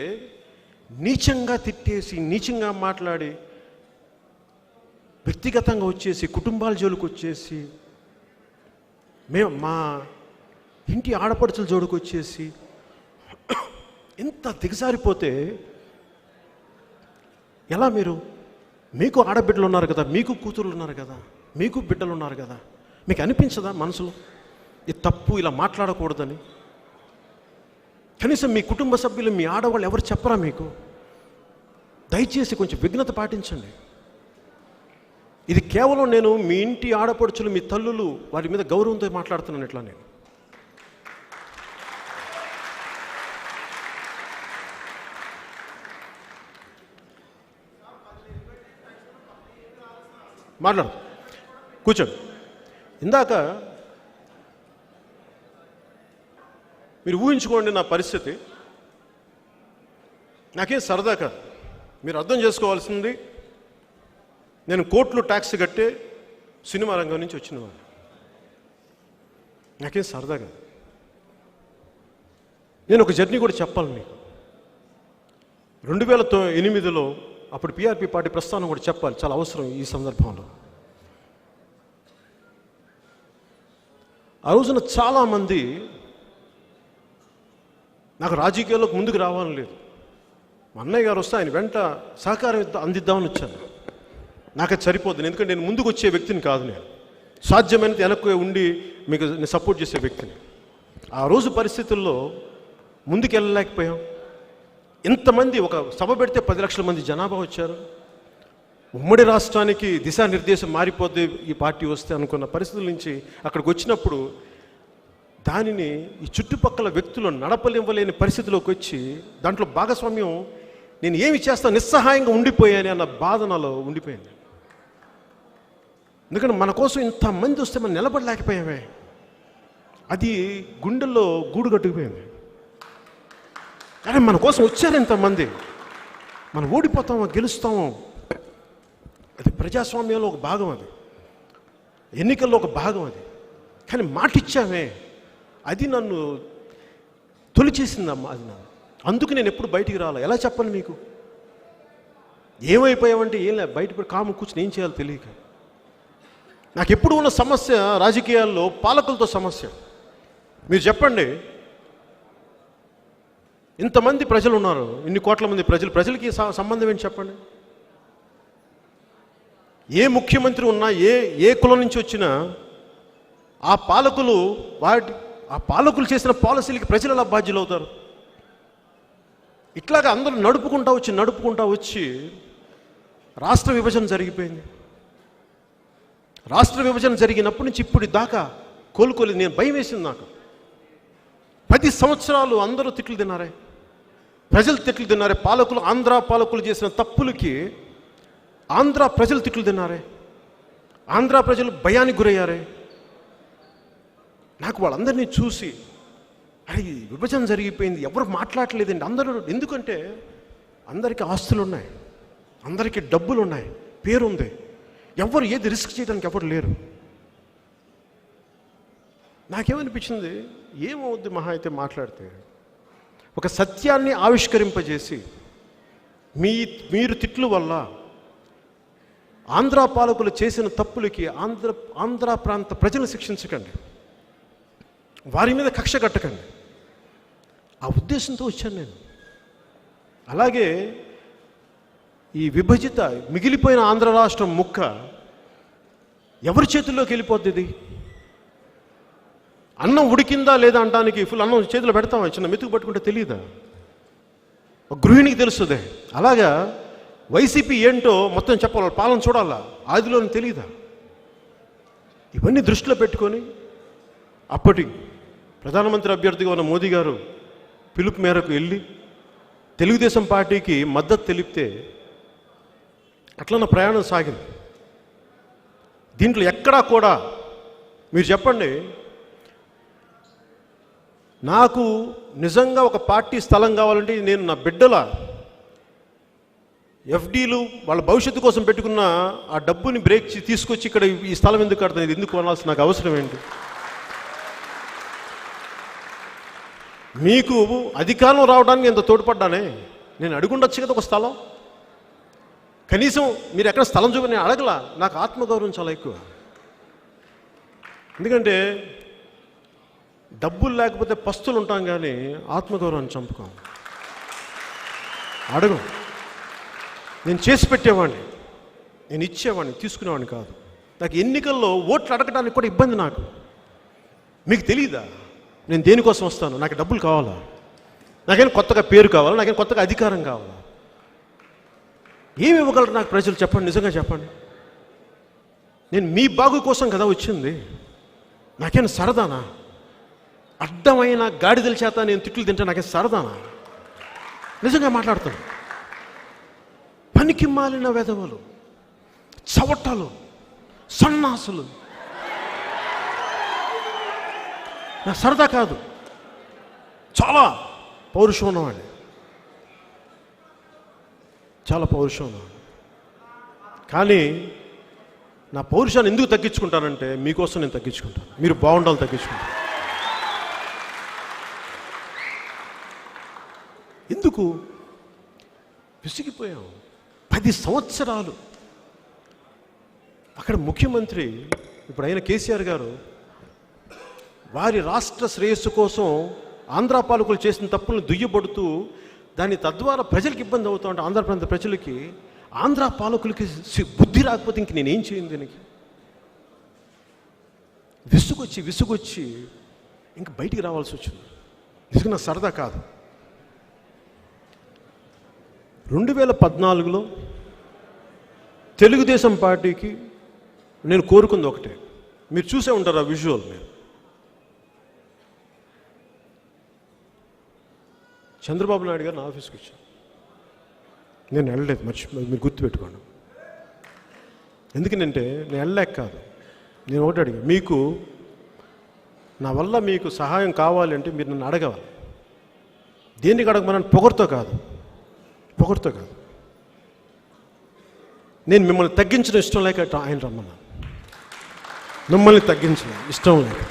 నీచంగా తిట్టేసి, నీచంగా మాట్లాడి, వ్యక్తిగతంగా వచ్చేసి, కుటుంబాల జోలికి వచ్చేసి, మేము మా ఇంటి ఆడపడుచుల జోలికి వచ్చేసి ఎంత దిగజారిపోతే ఎలా? మీకు ఆడబిడ్డలు ఉన్నారు కదా, మీకు కూతురులు ఉన్నారు కదా, మీకు బిడ్డలు ఉన్నారు కదా, మీకు అనిపించదా మనసులో ఇది తప్పు, ఇలా మాట్లాడకూడదని? కనీసం మీ కుటుంబ సభ్యులు, మీ ఆడవాళ్ళు ఎవరు చెప్పరా మీకు? దయచేసి కొంచెం విఘ్నత పాటించండి. ఇది కేవలం నేను మీ ఇంటి ఆడపడుచులు, మీ తల్లులు, వారి మీద గౌరవంతో మాట్లాడుతున్నాను. ఇట్లా నేను మాట్లాడు, కూర్చోండి. ఇందాక మీరు ఊహించుకోండి నా పరిస్థితి. నాకేం సరదా కాదు. మీరు అర్థం చేసుకోవాల్సింది, నేను కోట్లు ట్యాక్స్ కట్టే సినిమా రంగం నుంచి వచ్చిన వాడిని. నాకేం సరదా కాదు. నేను ఒక జర్నీ కూడా చెప్పాలి మీకు. 2008లో అప్పుడు పిఆర్పి పార్టీ ప్రస్థానం కూడా చెప్పాలి, చాలా అవసరం ఈ సందర్భంలో. ఆ రోజున చాలామంది నాకు రాజకీయాల్లోకి ముందుకు రావాలని లేదు. మా అన్నయ్య గారు వస్తే ఆయన వెంట సహకారం అందిద్దామని వచ్చాను. నాకు అది సరిపోతుంది, ఎందుకంటే నేను ముందుకు వచ్చే వ్యక్తిని కాదు. నేను సాధ్యమైనంత వెనక్కి ఉండి మీకు నేను సపోర్ట్ చేసే వ్యక్తిని. ఆ రోజు పరిస్థితుల్లో ముందుకు వెళ్ళలేకపోయాం. ఇంతమంది ఒక సభ పెడితే 10 లక్షల మంది జనాభా వచ్చారు. ఉమ్మడి రాష్ట్రానికి దిశానిర్దేశం మారిపోద్ది ఈ పార్టీ వస్తే అనుకున్న పరిస్థితుల నుంచి అక్కడికి వచ్చినప్పుడు దానిని ఈ చుట్టుపక్కల వ్యక్తులు నడపలివ్వలేని పరిస్థితిలోకి వచ్చి దాంట్లో భాగస్వామ్యం నేను ఏమి చేస్తాను, నిస్సహాయంగా ఉండిపోయాను అన్న బాధ నాలో ఉండిపోయింది. ఎందుకంటే మన కోసం ఇంతమంది వస్తే మనం నిలబడలేకపోయామే. అది గుండెల్లో గూడు కట్టుకుపోయింది. కానీ మన కోసం వచ్చారు ఇంతమంది, మనం ఓడిపోతామో గెలుస్తామో, అది ప్రజాస్వామ్యంలో ఒక భాగం, అది ఎన్నికల్లో ఒక భాగం. అది కానీ మాటిచ్చామే, అది నన్ను తొలిచేసిందమ్మా. అది నన్ను, అందుకు నేను ఎప్పుడు బయటికి రాలే. ఎలా చెప్పను మీకు? ఏమైపోయామంటే ఏం లేదు, బయట కాము కూర్చుని ఏం చేయాలో తెలియక. నాకు ఎప్పుడు ఉన్న సమస్య రాజకీయాల్లో పాలకులతో సమస్య. మీరు చెప్పండి, ఇంతమంది ప్రజలు ఉన్నారు, ఇన్ని కోట్ల మంది ప్రజలకి సంబంధం ఏంటి చెప్పండి? ఏ ముఖ్యమంత్రి ఉన్నా, ఏ కులం నుంచి వచ్చినా ఆ పాలకులు చేసిన పాలసీలకి ప్రజలు ఎలా బాధ్యులు అవుతారు? ఇట్లాగా అందరూ నడుపుకుంటా వచ్చి రాష్ట్ర విభజన జరిగిపోయింది. రాష్ట్ర విభజన జరిగినప్పటి నుంచి ఇప్పుడు దాకా కోలుకోలేదు. నేను భయం వేసింది నాకు. 10 సంవత్సరాలు అందరూ తిట్లు తిన్నారే, ప్రజలు తిట్లు తిన్నారే. ఆంధ్ర పాలకులు చేసిన తప్పులకి ఆంధ్ర ప్రజలు తిట్లు తిన్నారే, ఆంధ్ర ప్రజలు భయానికి గురయ్యారే. నాకు వాళ్ళందరినీ చూసి అరే విభజన జరిగిపోయింది, ఎవరు మాట్లాడలేదండి అందరూ. ఎందుకంటే అందరికీ ఆస్తులు ఉన్నాయి, అందరికీ డబ్బులు ఉన్నాయి, పేరుంది. ఎవరు ఏది రిస్క్ చేయడానికి ఎవరు లేరు. నాకేమనిపించింది, ఏమవుద్ది మహా అయితే మాట్లాడితే, ఒక సత్యాన్ని ఆవిష్కరింపజేసి మీరు తిట్లు వల్ల ఆంధ్ర పాలకులు చేసిన తప్పులకి ఆంధ్ర ప్రాంత ప్రజలు శిక్షించకండి, వారి మీద కక్ష కట్టకండి. ఆ ఉద్దేశంతో వచ్చాను నేను. అలాగే ఈ మిగిలిపోయిన ఆంధ్ర రాష్ట్రం ముక్క ఎవరి చేతుల్లోకి వెళ్ళిపోద్ది? ఇది అన్నం ఉడికిందా లేదా అంటానికి ఫుల్ అన్నం చేతిలో పెడతామా? చిన్న మెతుకు పట్టుకుంటే తెలియదా? ఒక గృహిణికి తెలుస్తుంది. అలాగా వైసీపీ ఏంటో మొత్తం చెప్పాలి, పాలన చూడాలా, ఆదిలోని తెలియదా? ఇవన్నీ దృష్టిలో పెట్టుకొని అప్పటి ప్రధానమంత్రి అభ్యర్థిగా ఉన్న మోదీ గారు పిలుపు మేరకు వెళ్ళి తెలుగుదేశం పార్టీకి మద్దతు తెలిపితే అట్లా నా ప్రయాణం సాగింది. దీంట్లో ఎక్కడా కూడా మీరు చెప్పండి, నాకు నిజంగా ఒక పార్టీ స్థలం కావాలంటే నేను నా బిడ్డల ఎఫ్డీలు వాళ్ళ భవిష్యత్తు కోసం పెట్టుకున్న ఆ డబ్బుని తీసుకొచ్చి ఇక్కడ ఈ స్థలం ఎందుకు కడతాను, ఇది ఎందుకు కొనాల్సిన నాకు అవసరం ఏంటి? మీకు అధికారం రావడానికి ఎంత తోడ్పడ్డానే, నేను అడుగుండొచ్చు కదా ఒక స్థలం. కనీసం మీరు ఎక్కడ స్థలం చూపి నేను అడగలా. నాకు ఆత్మగౌరవం చాలా ఎక్కువ. ఎందుకంటే డబ్బులు లేకపోతే పస్తులు ఉంటాం, కానీ ఆత్మగౌరవాన్ని చంపుకోం, అడగం. నేను చేసి పెట్టేవాడిని, నేను ఇచ్చేవాడిని, తీసుకునేవాడిని కాదు. నాకు ఎన్నికల్లో ఓట్లు అడగడానికి కూడా ఇబ్బంది. నాకు మీకు తెలియదా నేను దేనికోసం వస్తాను? నాకు డబ్బులు కావాలా, నాకేం కొత్తగా పేరు కావాలా, నాకేం కొత్తగా అధికారం కావాలా? ఏమి ఇవ్వగలరు నాకు ప్రజలు? చెప్పండి, నిజంగా చెప్పండి. నేను మీ బాగు కోసం కదా వచ్చింది. నాకేం సరదానా? అడ్డమైన గాడిదల చేత నేను తిట్లు తింటే నాకేం సరదానా? నిజంగా మాట్లాడుతాను. పనికి మాలిన వెధవలు, చవటలు, సన్నాసులు నా సరదా కాదు. చాలా పౌరుషం ఉన్నవాడిని, చాలా పౌరుషం ఉన్నవాడిని. కానీ నా పౌరుషాన్ని ఎందుకు తగ్గించుకుంటానంటే మీకోసం నేను తగ్గించుకుంటాను. మీరు బాగుండాలని తగ్గించుకుంటాను. ఎందుకు విసిగిపోయాం? 10 సంవత్సరాలు అక్కడ ముఖ్యమంత్రి, ఇప్పుడు అయిన కేసీఆర్ గారు, వారి రాష్ట్ర శ్రేయస్సు కోసం ఆంధ్ర పాలకులు చేసిన తప్పులను దుయ్యబడుతూ దాని తద్వారా ప్రజలకు ఇబ్బంది అవుతూ ఉంటే, ఆంధ్ర ప్రాంత ప్రజలకి, ఆంధ్ర పాలకులకి బుద్ధి రాకపోతే ఇంక నేనేం చేయను? దీనికి విసుగొచ్చి ఇంక బయటికి రావాల్సి వచ్చింది. నిజంగా నా సరదా కాదు. 2014లో తెలుగుదేశం పార్టీకి నేను కోరుకుంది ఒకటే. మీరు చూసే ఉంటారు ఆ విజువల్. మీరు చంద్రబాబు నాయుడు గారు నా ఆఫీస్కి వచ్చాను. నేను వెళ్ళలేదు, మీరు గుర్తుపెట్టుకోండి. ఎందుకంటే నేను వెళ్ళలేక కాదు. నేను ఒకటి అడిగా, మీకు నా వల్ల మీకు సహాయం కావాలి అంటే మీరు నన్ను అడగవాలి. దేనికి అడగమని? పొగరుతో కాదు. నేను మిమ్మల్ని తగ్గించడం ఇష్టం లేక ఆయన రమ్మన్నాను. మిమ్మల్ని తగ్గించడం ఇష్టం లేక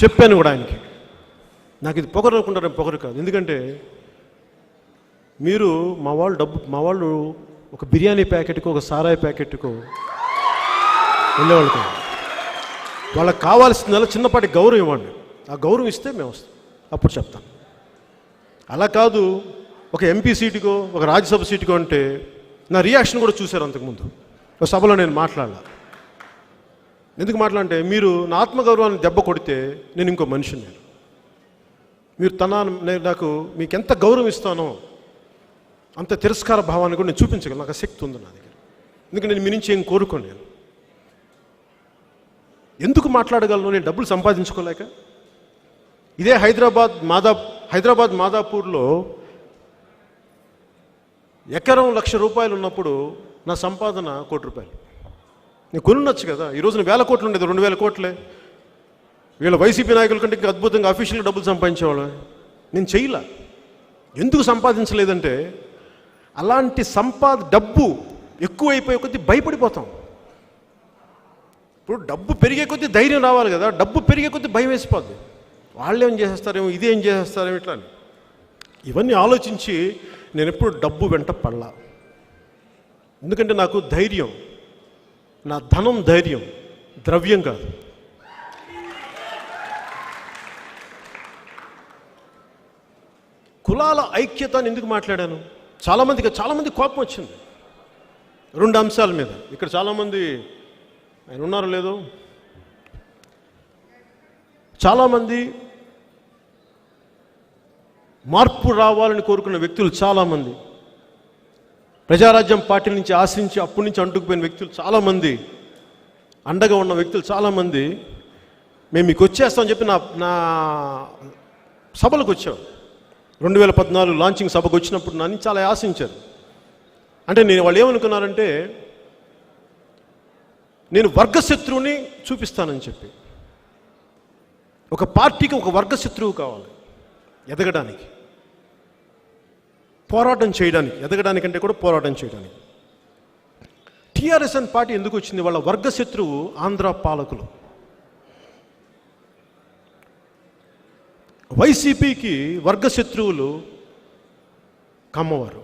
చెప్పాను కూడా ఆయనకి. నాకు ఇది పొగరు అనుకుంటారు, పొగరు కాదు. ఎందుకంటే మీరు మా వాళ్ళు ఒక బిర్యానీ ప్యాకెట్కు, ఒక సారాయి ప్యాకెట్కు వెళ్ళేవాళ్ళు కాదు. వాళ్ళకి కావాల్సిందల్లా చిన్నపాటి గౌరవం ఇవ్వండి. ఆ గౌరవం ఇస్తే మేము వస్తాం, అప్పుడు చెప్తాం. అలా కాదు ఒక ఎంపీ సీటుకో, ఒక రాజ్యసభ సీటుకో అంటే నా రియాక్షన్ కూడా చూశారు అంతకుముందు. ఒక సభలో నేను మాట్లాడాల. ఎందుకు మాట్లాడంటే, మీరు నా ఆత్మగౌరవాన్ని దెబ్బ కొడితే నేను ఇంకో మనిషిని. మీరు నాకు మీకు ఎంత గౌరవం ఇస్తానో అంత తిరస్కార భావాన్ని కూడా నేను చూపించగలను. నాకు శక్తి ఉంది నా దగ్గర. ఎందుకంటే నేను మీ నుంచి ఏం కోరుకోను. నేను ఎందుకు మాట్లాడగలను? నేను డబ్బులు సంపాదించుకోలేక. ఇదే హైదరాబాద్ మాదాపూర్లో ఎకరం ₹1,00,000 ఉన్నప్పుడు నా సంపాదన ₹1,00,00,000. నేను కొనుండొచ్చు కదా. ఈ రోజున 1,000 కోట్లు ఉండేది, 2,000 కోట్లే. వీళ్ళ వైసీపీ నాయకుల కంటే ఇంకా అద్భుతంగా అఫీషియల్గా డబ్బులు సంపాదించేవాళ్ళు. నేను చేయలే. ఎందుకు సంపాదించలేదంటే, అలాంటి డబ్బు ఎక్కువైపోయే కొద్దీ భయపడిపోతాం. ఇప్పుడు డబ్బు పెరిగే కొద్దీ ధైర్యం రావాలి కదా. డబ్బు పెరిగే కొద్దీ భయం వేసిపోద్ది. వాళ్ళు ఏం చేసేస్తారేమో, ఇదేం చేసేస్తారేమో, ఇట్లా అని. ఇవన్నీ ఆలోచించి నేను ఎప్పుడు డబ్బు వెంట పడలా. ఎందుకంటే నాకు ధైర్యం, నా ధనం ధైర్యం, ద్రవ్యం కాదు. కులాల ఐక్యత అని ఎందుకు మాట్లాడాను? చాలామంది కోపం వచ్చింది 2 అంశాల మీద. ఇక్కడ చాలామంది ఆయన ఉన్నారో లేదో, చాలామంది మార్పు రావాలని కోరుకున్న వ్యక్తులు, చాలామంది ప్రజారాజ్యం పార్టీ నుంచి ఆశించి అప్పటి నుంచి అంటుకుపోయిన వ్యక్తులు చాలామంది, అండగా ఉన్న వ్యక్తులు చాలామంది, మేము మీకు వచ్చేస్తామని చెప్పి నా సభలకు వచ్చాం. 2014 లాంచింగ్ సభకు వచ్చినప్పుడు నన్ను చాలా ఆశించారు. అంటే వాళ్ళు ఏమనుకున్నారంటే, నేను వర్గశత్రువుని చూపిస్తానని చెప్పి. ఒక పార్టీకి ఒక వర్గశత్రువు కావాలి ఎదగడానికి, పోరాటం చేయడానికి. ఎదగడానికంటే కూడా పోరాటం చేయడానికి. టీఆర్ఎస్ అని పార్టీ ఎందుకు వచ్చింది? వాళ్ళ వర్గశత్రువు ఆంధ్ర పాలకులు. వైసీపీకి వర్గశత్రువులు కమ్మవారు.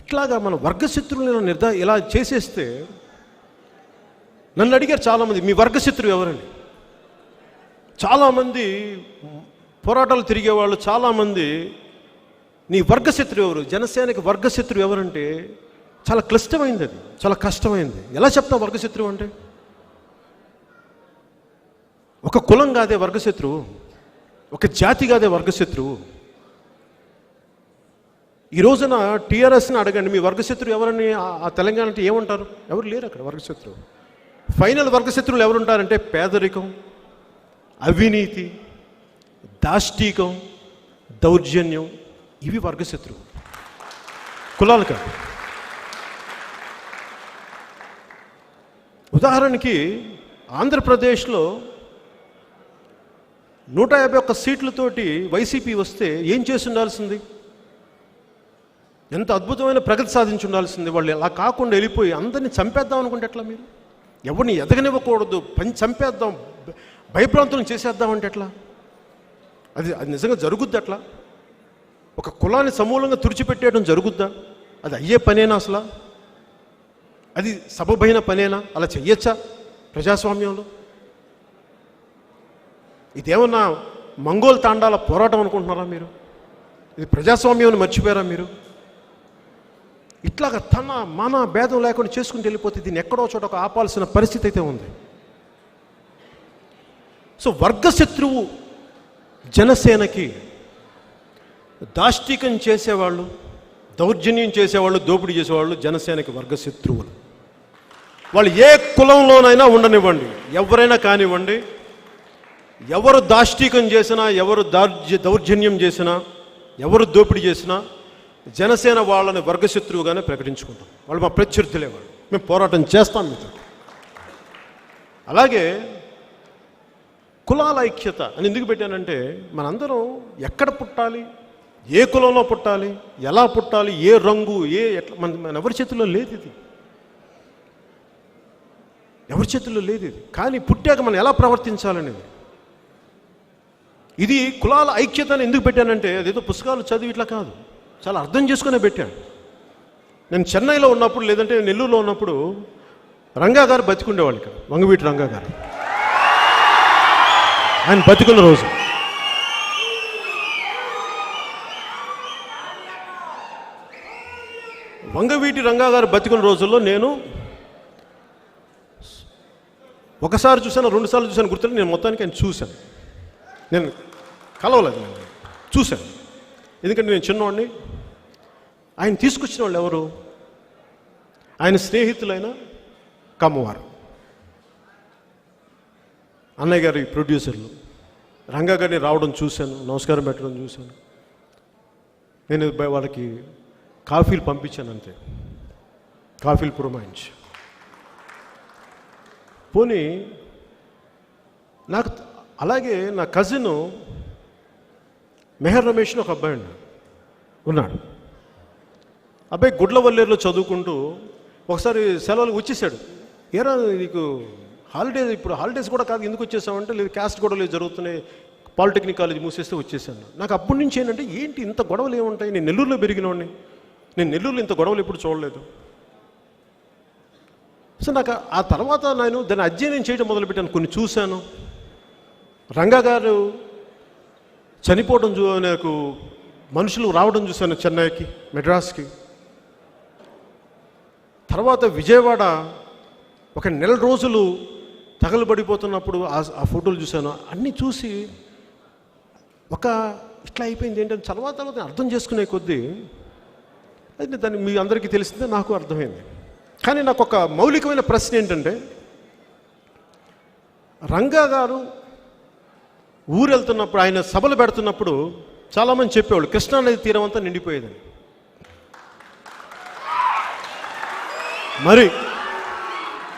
ఇట్లాగా మన వర్గశత్రువులను ఇలా చేసేస్తే, నన్ను అడిగారు చాలామంది, మీ వర్గశత్రువు ఎవరండి? చాలామంది పోరాటాలు తిరిగేవాళ్ళు చాలామంది, నీ వర్గశత్రువు ఎవరు? జనసేనకి వర్గశత్రువు ఎవరంటే చాలా క్లిష్టమైంది, అది చాలా కష్టమైంది. ఎలా చెప్తావు వర్గశత్రువు అంటే? ఒక కులం కాదే వర్గశత్రువు, ఒక జాతి కాదే వర్గశత్రువు. ఈ రోజున టీఆర్ఎస్ని అడగండి, మీ వర్గశత్రువు ఎవరని ఆ తెలంగాణ అంటే ఏమంటారు? ఎవరు లేరు అక్కడ వర్గశత్రువు. ఫైనల్ వర్గశత్రువులు ఎవరుంటారంటే పేదరికం, అవినీతి, దాష్టీకం, దౌర్జన్యం, ఇవి వర్గశత్రువు, కులాలు కాదు. ఉదాహరణకి ఆంధ్రప్రదేశ్లో 151 సీట్లతోటి వైసీపీ వస్తే ఏం చేసి ఉండాల్సింది? ఎంత అద్భుతమైన ప్రగతి సాధించి ఉండాల్సింది. వాళ్ళు అలా కాకుండా వెళ్ళిపోయి అందరినీ చంపేద్దాం అనుకుంటే ఎట్లా? మీరు ఎవరిని ఎదగనివ్వకూడదు, చంపేద్దాం, భయప్రాంతులను చేసేద్దాం అంటే ఎట్లా? అది నిజంగా జరుగుద్ది అట్లా? ఒక కులాన్ని సమూలంగా తుడిచిపెట్టేయడం జరుగుద్దా? అది అయ్యే పనేనా అసలు? అది సబబైన పనేనా? అలా చెయ్యొచ్చా ప్రజాస్వామ్యంలో? ఇదేమన్నా మంగోల్ తాండాల పోరాటం అనుకుంటున్నారా మీరు? ఇది ప్రజాస్వామ్యం మర్చిపోయారా మీరు? ఇట్లాగా తన మన భేదం లేకుండా చేసుకుంటూ వెళ్ళిపోతే దీన్ని ఎక్కడో చోట ఒక ఆపాల్సిన పరిస్థితి అయితే ఉంది. సో వర్గశత్రువు జనసేనకి దాష్టీకం చేసేవాళ్ళు, దౌర్జన్యం చేసేవాళ్ళు, దోపిడీ చేసేవాళ్ళు జనసేనకి వర్గశత్రువులు. వాళ్ళు ఏ కులంలోనైనా ఉండనివ్వండి, ఎవరైనా కానివ్వండి, ఎవరు దాష్టీకం చేసినా, ఎవరు దౌర్జన్యం చేసినా, ఎవరు దోపిడీ చేసినా జనసేన వాళ్ళని వర్గశత్రువుగానే ప్రకటించుకుంటాం. వాళ్ళు మా ప్రత్యర్థులే, వాళ్ళు మేము పోరాటం చేస్తాం మీతో. అలాగే కులాల ఐక్యత అని ఎందుకు పెట్టానంటే, మనందరం ఎక్కడ పుట్టాలి, ఏ కులంలో పుట్టాలి, ఎలా పుట్టాలి, ఏ రంగు, ఎట్లా మన ఎవరి చేతుల్లో లేదు ఇది. ఎవరి చేతుల్లో లేదు ఇది. కానీ పుట్టాక మనం ఎలా ప్రవర్తించాలనేది. ఇది కులాల ఐక్యత అని ఎందుకు పెట్టానంటే, అదేదో పుస్తకాలు చదివి ఇట్లా కాదు, చాలా అర్థం చేసుకునే పెట్టాను. నేను చెన్నైలో ఉన్నప్పుడు, లేదంటే నెల్లూరులో ఉన్నప్పుడు రంగా గారు బతికుండేవాళ్ళు ఇక్కడ, వంగవీటి రంగా గారు. ఆయన బతికున్న రోజు వంగవీటి రంగా గారు బతికున్న రోజుల్లో నేను ఒకసారి చూశాను, 2 సార్లు చూశాను గుర్తులేదు. నేను మొత్తానికి ఆయన చూశాను. నేను కలవలేదు, నేను చూశాను. ఎందుకంటే నేను చిన్నవాడిని. ఆయన తీసుకొచ్చిన వాళ్ళు ఎవరు? ఆయన స్నేహితులైన కమ్మవారు, అన్నయ్య గారి ప్రొడ్యూసర్లు. రంగా గారిని రావడం చూశాను, నమస్కారం పెట్టడం చూశాను. నేను వాళ్ళకి కాఫీలు పంపించాను అంతే, కాఫీలు పురమాయించి. పోనీ నాకు అలాగే నా కజిన్ మెహర్ రమేష్ ఒక అబ్బాయి ఉన్నాడు. అబ్బాయి గుడ్లవల్లేరులో చదువుకుంటూ ఒకసారి సెలవులకు వచ్చేసాడు. ఏరా నీకు హాలిడేస్, ఇప్పుడు హాలిడేస్ కూడా కాదు, ఎందుకు వచ్చేసామంటే, లేదు క్యాస్ట్ గొడవలు జరుగుతున్నాయి, పాలిటెక్నిక్ కాలేజ్ మూసేస్తే వచ్చేసాను. నాకు అప్పటి నుంచి ఏంటంటే, ఏంటి ఇంత గొడవలు ఏముంటాయి? నేను నెల్లూరులో పెరిగినవాడిని, నేను నెల్లూరులో ఇంత గొడవలు ఎప్పుడు చూడలేదు. సో నాకు ఆ తర్వాత నేను దాన్ని అధ్యయనం చేయడం మొదలుపెట్టాను, కొన్ని చూశాను. రంగా గారు చనిపోవడం నాకు మనుషులు రావడం చూశాను చెన్నైకి, మెడ్రాస్కి. తర్వాత విజయవాడ ఒక 1 నెల రోజులు తగలబడిపోతున్నప్పుడు ఆ ఫోటోలు చూశాను. అన్నీ చూసి ఇట్లా అయిపోయింది ఏంటంటే, తర్వాత అర్థం చేసుకునే కొద్దీ అది దాన్ని మీ అందరికీ తెలిసిందే, నాకు అర్థమైంది. కానీ నాకు ఒక మౌలికమైన ప్రశ్న ఏంటంటే, రంగా గారు ఊరు వెళ్తున్నప్పుడు, ఆయన సభలు పెడుతున్నప్పుడు చాలామంది చెప్పేవాళ్ళు కృష్ణానది తీరం అంతా నిండిపోయేదని. మరి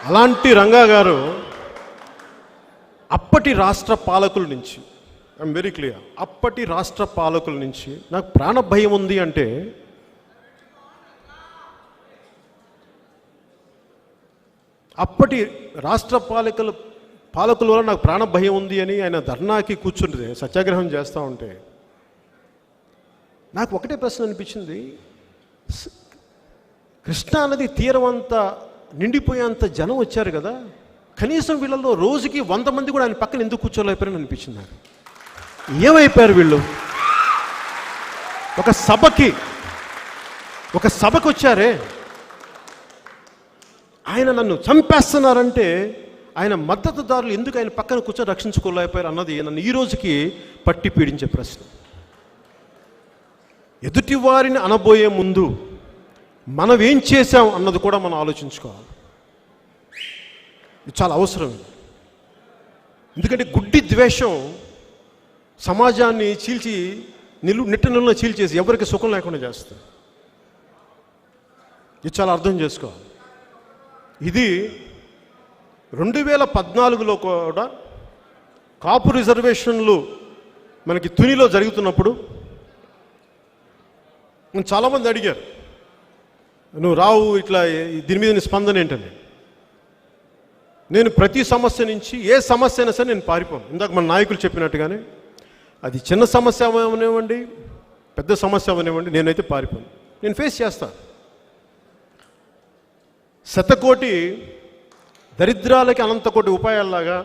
అలాంటి రంగా గారు అప్పటి రాష్ట్ర పాలకుల నుంచి, ఐఎమ్ వెరీ క్లియర్, అప్పటి రాష్ట్ర పాలకుల నుంచి నాకు ప్రాణ భయం ఉంది అంటే, అప్పటి రాష్ట్ర పాలకుల వల్ల నాకు ప్రాణ భయం ఉంది అని ఆయన ధర్నాకి కూర్చుంటే, సత్యాగ్రహం చేస్తూ ఉంటే నాకు ఒకటే ప్రశ్న అనిపించింది. కృష్ణానది తీరం అంతా నిండిపోయేంత జనం వచ్చారు కదా, కనీసం వీళ్ళలో రోజుకి 100 మంది కూడా ఆయన పక్కన ఎందుకు కూర్చోలేకపోయారని అనిపించింది నాకు. ఏమైపోయారు వీళ్ళు? ఒక సభకి వచ్చారే, ఆయన నన్ను చంపేస్తున్నారంటే ఆయన మద్దతుదారులు ఎందుకు ఆయన పక్కన కూర్చొని రక్షించుకోలేకపోయారు అన్నది నన్ను ఈ రోజుకి పట్టి పీడించే ప్రశ్న. ఎదుటి వారిని అనబోయే ముందు మనం ఏం చేశాం అన్నది కూడా మనం ఆలోచించుకోవాలి. ఇది చాలా అవసరం. ఎందుకంటే గుడ్డి ద్వేషం సమాజాన్ని చీల్చి నిట్టనిల్లో చీల్చేసి ఎవరికి సుఖం లేకుండా చేస్తుంది. ఇది చాలా అర్థం చేసుకోవాలి. ఇది 2014లో కూడా కాపు రిజర్వేషన్లు మనకి తునిలో జరుగుతున్నప్పుడు చాలామంది అడిగారు, నువ్వు రావు ఇట్లా దీని మీద నీ స్పందన ఏంటని. నేను ప్రతి సమస్య నుంచి ఏ సమస్య అయినా సరే నేను పారిపోను. ఇందాక మన నాయకులు చెప్పినట్టుగానే అది చిన్న సమస్య అవనివ్వండి, పెద్ద సమస్య అవనివ్వండి, నేనైతే పారిపోను. నేను ఫేస్ చేస్తాను. శతకోటి దరిద్రాలకి అనంతకోటి ఉపాయాల్లాగా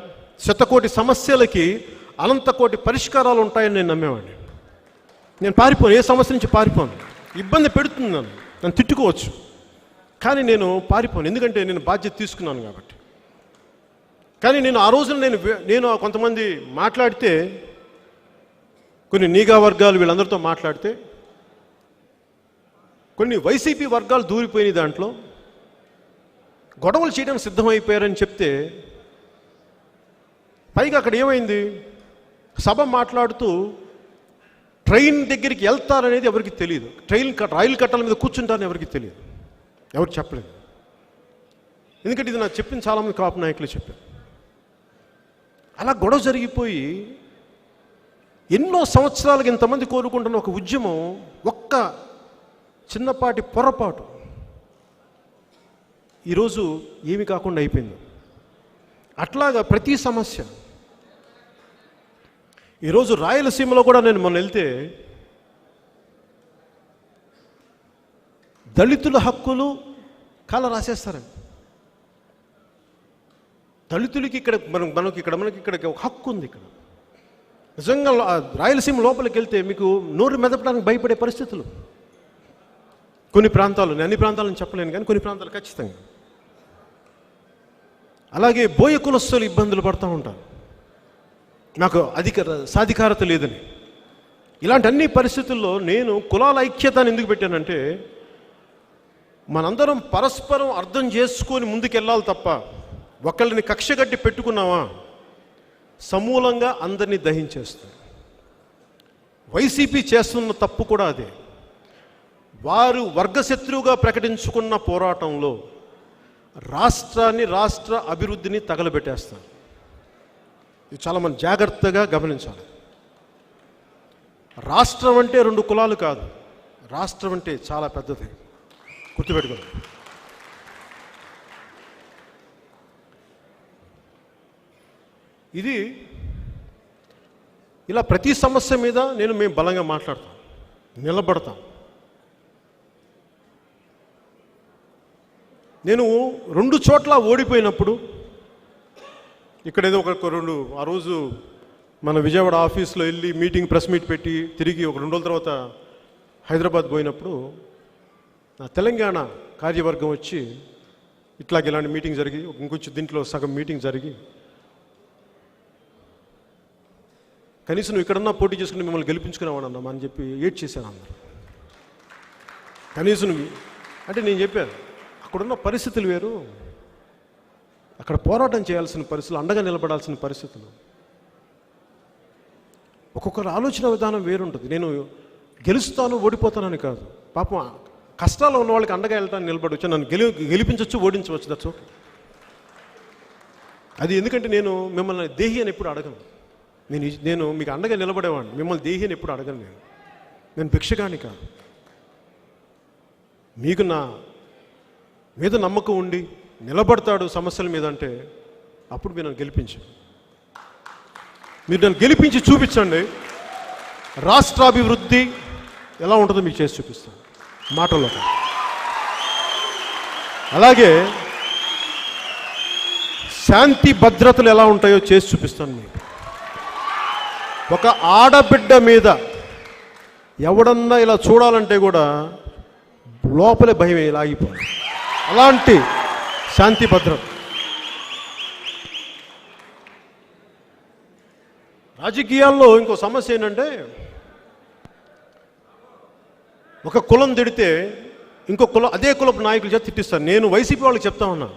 శతకోటి సమస్యలకి అనంతకోటి పరిష్కారాలు ఉంటాయని నేను నమ్మేవాడిని. నేను పారిపోను, ఏ సమస్య నుంచి పారిపోను. ఇబ్బంది పెడుతుంది నన్ను తిట్టుకోవచ్చు, కానీ నేను పారిపోను. ఎందుకంటే నేను బాధ్యత తీసుకున్నాను కాబట్టి. కానీ నేను ఆ రోజున నేను కొంతమంది మాట్లాడితే, కొన్ని నీగా వర్గాలు వీళ్ళందరితో మాట్లాడితే, కొన్ని వైసీపీ వర్గాలు దూరిపోయిన దాంట్లో గొడవలు చేయడానికి సిద్ధమైపోయారని చెప్తే, పైగా అక్కడ ఏమైంది, సభ మాట్లాడుతూ ట్రైన్ దగ్గరికి వెళ్తారనేది ఎవరికి తెలియదు, రైలు కట్టాల మీద కూర్చుంటారని ఎవరికి తెలియదు, ఎవరు చెప్పలేదు. ఎందుకంటే ఇది నాకు చెప్పింది చాలామంది కాపు నాయకులు చెప్పారు. అలా గొడవ జరిగిపోయి ఎన్నో సంవత్సరాలకి ఇంతమంది కోరుకుంటున్న ఒక ఉద్యమం ఒక్క చిన్నపాటి పొరపాటు ఈరోజు ఏమి కాకుండా అయిపోయింది. అట్లాగా ప్రతి సమస్య. ఈరోజు రాయలసీమలో కూడా నేను మొన్న వెళ్తే దళితుల హక్కులు కాల రాసేస్తారండి. దళితులకి మనకి ఒక హక్కు ఉంది. ఇక్కడ నిజంగా రాయలసీమ లోపలికి వెళ్తే మీకు నోరు మెదపడానికి భయపడే పరిస్థితులు కొన్ని ప్రాంతాలు, నేను అన్ని ప్రాంతాలను చెప్పలేను కానీ కొన్ని ప్రాంతాలు ఖచ్చితంగా. అలాగే బోయ కులస్తులు ఇబ్బందులు పడుతూ ఉంటారు, నాకు సాధికారత లేదని. ఇలాంటి అన్ని పరిస్థితుల్లో నేను కులాల ఐక్యతను ఎందుకు పెట్టానంటే, మనందరం పరస్పరం అర్థం చేసుకొని ముందుకెళ్ళాలి తప్ప ఒకళ్ళని కక్షగట్టి పెట్టుకున్నావా సమూలంగా అందరినీ దహించేస్తుంది. వైసీపీ చేస్తున్న తప్పు కూడా అదే. వారు వర్గశత్రువుగా ప్రకటించుకున్న పోరాటంలో రాష్ట్ర అభివృద్ధిని తగలబెట్టేస్తారు. ఇది చాలా మనం జాగ్రత్తగా గమనించాలి. రాష్ట్రం అంటే 2 కులాలు కాదు, రాష్ట్రం అంటే చాలా పెద్దది, గుర్తుపెట్టుకోండి. ఇది ఇలా ప్రతి సమస్య మీద మేము బలంగా మాట్లాడతాం, నిలబడతాం. నేను 2 చోట్ల ఓడిపోయినప్పుడు, ఇక్కడ ఏదో ఆ రోజు మన విజయవాడ ఆఫీస్లో వెళ్ళి మీటింగ్, ప్రెస్ మీట్ పెట్టి తిరిగి ఒక 2 రోజుల తర్వాత హైదరాబాద్ పోయినప్పుడు నా తెలంగాణ కార్యవర్గం వచ్చి ఇలాంటి మీటింగ్ జరిగి ఇంకొంచెం దీంట్లో సగం మీటింగ్ జరిగి, కనీసం నువ్వు ఇక్కడన్నా పోటీ చేసుకుని మిమ్మల్ని గెలిపించుకునేవాడన్నా అని చెప్పి ఏడ్ చేశాను అందరు. కనీసం అంటే నేను చెప్పాను, అక్కడున్న పరిస్థితులు వేరు, అక్కడ పోరాటం చేయాల్సిన పరిస్థితులు, అండగా నిలబడాల్సిన పరిస్థితులు. ఒక్కొక్కరు ఆలోచన విధానం వేరుంటుంది. నేను గెలుస్తాను ఓడిపోతానని కాదు, పాపం కష్టాల్లో ఉన్న వాళ్ళకి అండగా వెళ్ళటానికి నిలబడవచ్చు, నన్ను గెలిపించవచ్చు, ఓడించవచ్చు, దట్స్ ఓకే. అది ఎందుకంటే నేను మిమ్మల్ని దేహి అని ఎప్పుడు అడగను. నేను మీకు అండగా నిలబడేవాడిని, మిమ్మల్ని దేహి అని ఎప్పుడు అడగను. నేను భిక్షగాని కాదు. మీకు నా మీద నమ్మకం ఉండి నిలబడతాడు సమస్యల మీద అంటే అప్పుడు మీరు నన్ను గెలిపించండి. మీరు నన్ను గెలిపించి చూపించండి, రాష్ట్రాభివృద్ధి ఎలా ఉంటుందో మీకు చేసి చూపిస్తాను మాటల్లో. అలాగే శాంతి భద్రతలు ఎలా ఉంటాయో చేసి చూపిస్తాను మీకు. ఒక ఆడబిడ్డ మీద ఎవడన్నా ఇలా చూడాలంటే కూడా లోపలే భయం లాగిపోయింది. అలాంటి శాంతి భద్రత. రాజకీయాల్లో ఇంకో సమస్య ఏంటంటే, ఒక కులం తిడితే ఇంకో కులం అదే కులపు నాయకుల చేత తిట్టిస్తాను. నేను వైసీపీ వాళ్ళకి చెప్తా ఉన్నా,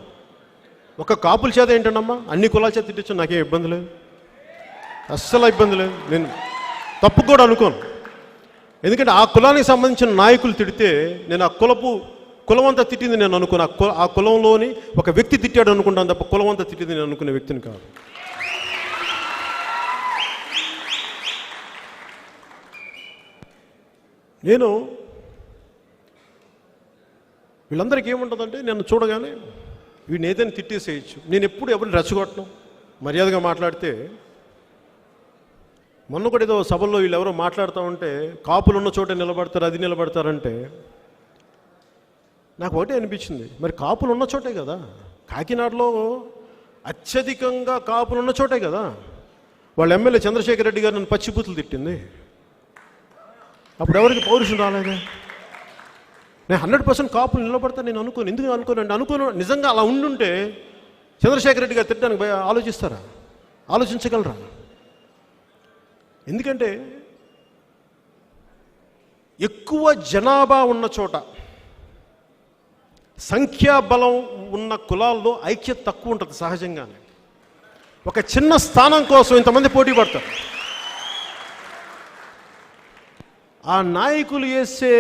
ఒక కాపుల చేత ఏంటండమ్మా అన్ని కులాల చేత తిట్టించు, నాకేం ఇబ్బంది లేదు, అస్సలు ఇబ్బంది లేదు. నేను తప్పు కూడా అనుకోను. ఎందుకంటే ఆ కులానికి సంబంధించిన నాయకులు తిడితే నేను ఆ కులం అంతా తిట్టింది నేను అనుకున్నా. ఆ కులంలోని ఒక వ్యక్తి తిట్టాడు అనుకుంటాను తప్ప కులం అంతా తిట్టింది నేను అనుకునే వ్యక్తిని కాదు. నేను వీళ్ళందరికీ ఏముంటుందంటే నన్ను చూడగానే వీడిని ఏదైనా తిట్టేసేయచ్చు. నేను ఎప్పుడు ఎవరిని రెచ్చగొట్టను, మర్యాదగా మాట్లాడితే. మొన్న కూడా ఏదో సభల్లో వీళ్ళు ఎవరో మాట్లాడుతూ ఉంటే కాపులు ఉన్న చోట నిలబడతారు, అది నిలబడతారంటే నాకు ఒకటే అనిపించింది, మరి కాపులు ఉన్న చోటే కదా, కాకినాడలో అత్యధికంగా కాపులు ఉన్న చోటే కదా వాళ్ళ ఎమ్మెల్యే చంద్రశేఖర్ రెడ్డి గారు నన్ను పచ్చిబూతులు తిట్టింది. అప్పుడు ఎవరికి పౌరుషం రాలేదా? నేను 100% కాపులు నిలబడతా నేను అనుకోను. ఎందుకు అనుకోను? నిజంగా అలా ఉండుంటే చంద్రశేఖర్ రెడ్డి గారు తిట్టడానికి ఆలోచిస్తారా? ఆలోచించగలరా? ఎందుకంటే ఎక్కువ జనాభా ఉన్న చోట, సంఖ్యాబలం ఉన్న కులాల్లో ఐక్యత తక్కువ ఉంటుంది సహజంగానే. ఒక చిన్న స్థానం కోసం ఇంతమంది పోటీ పడతారు. ఆ నాయకులు వేసే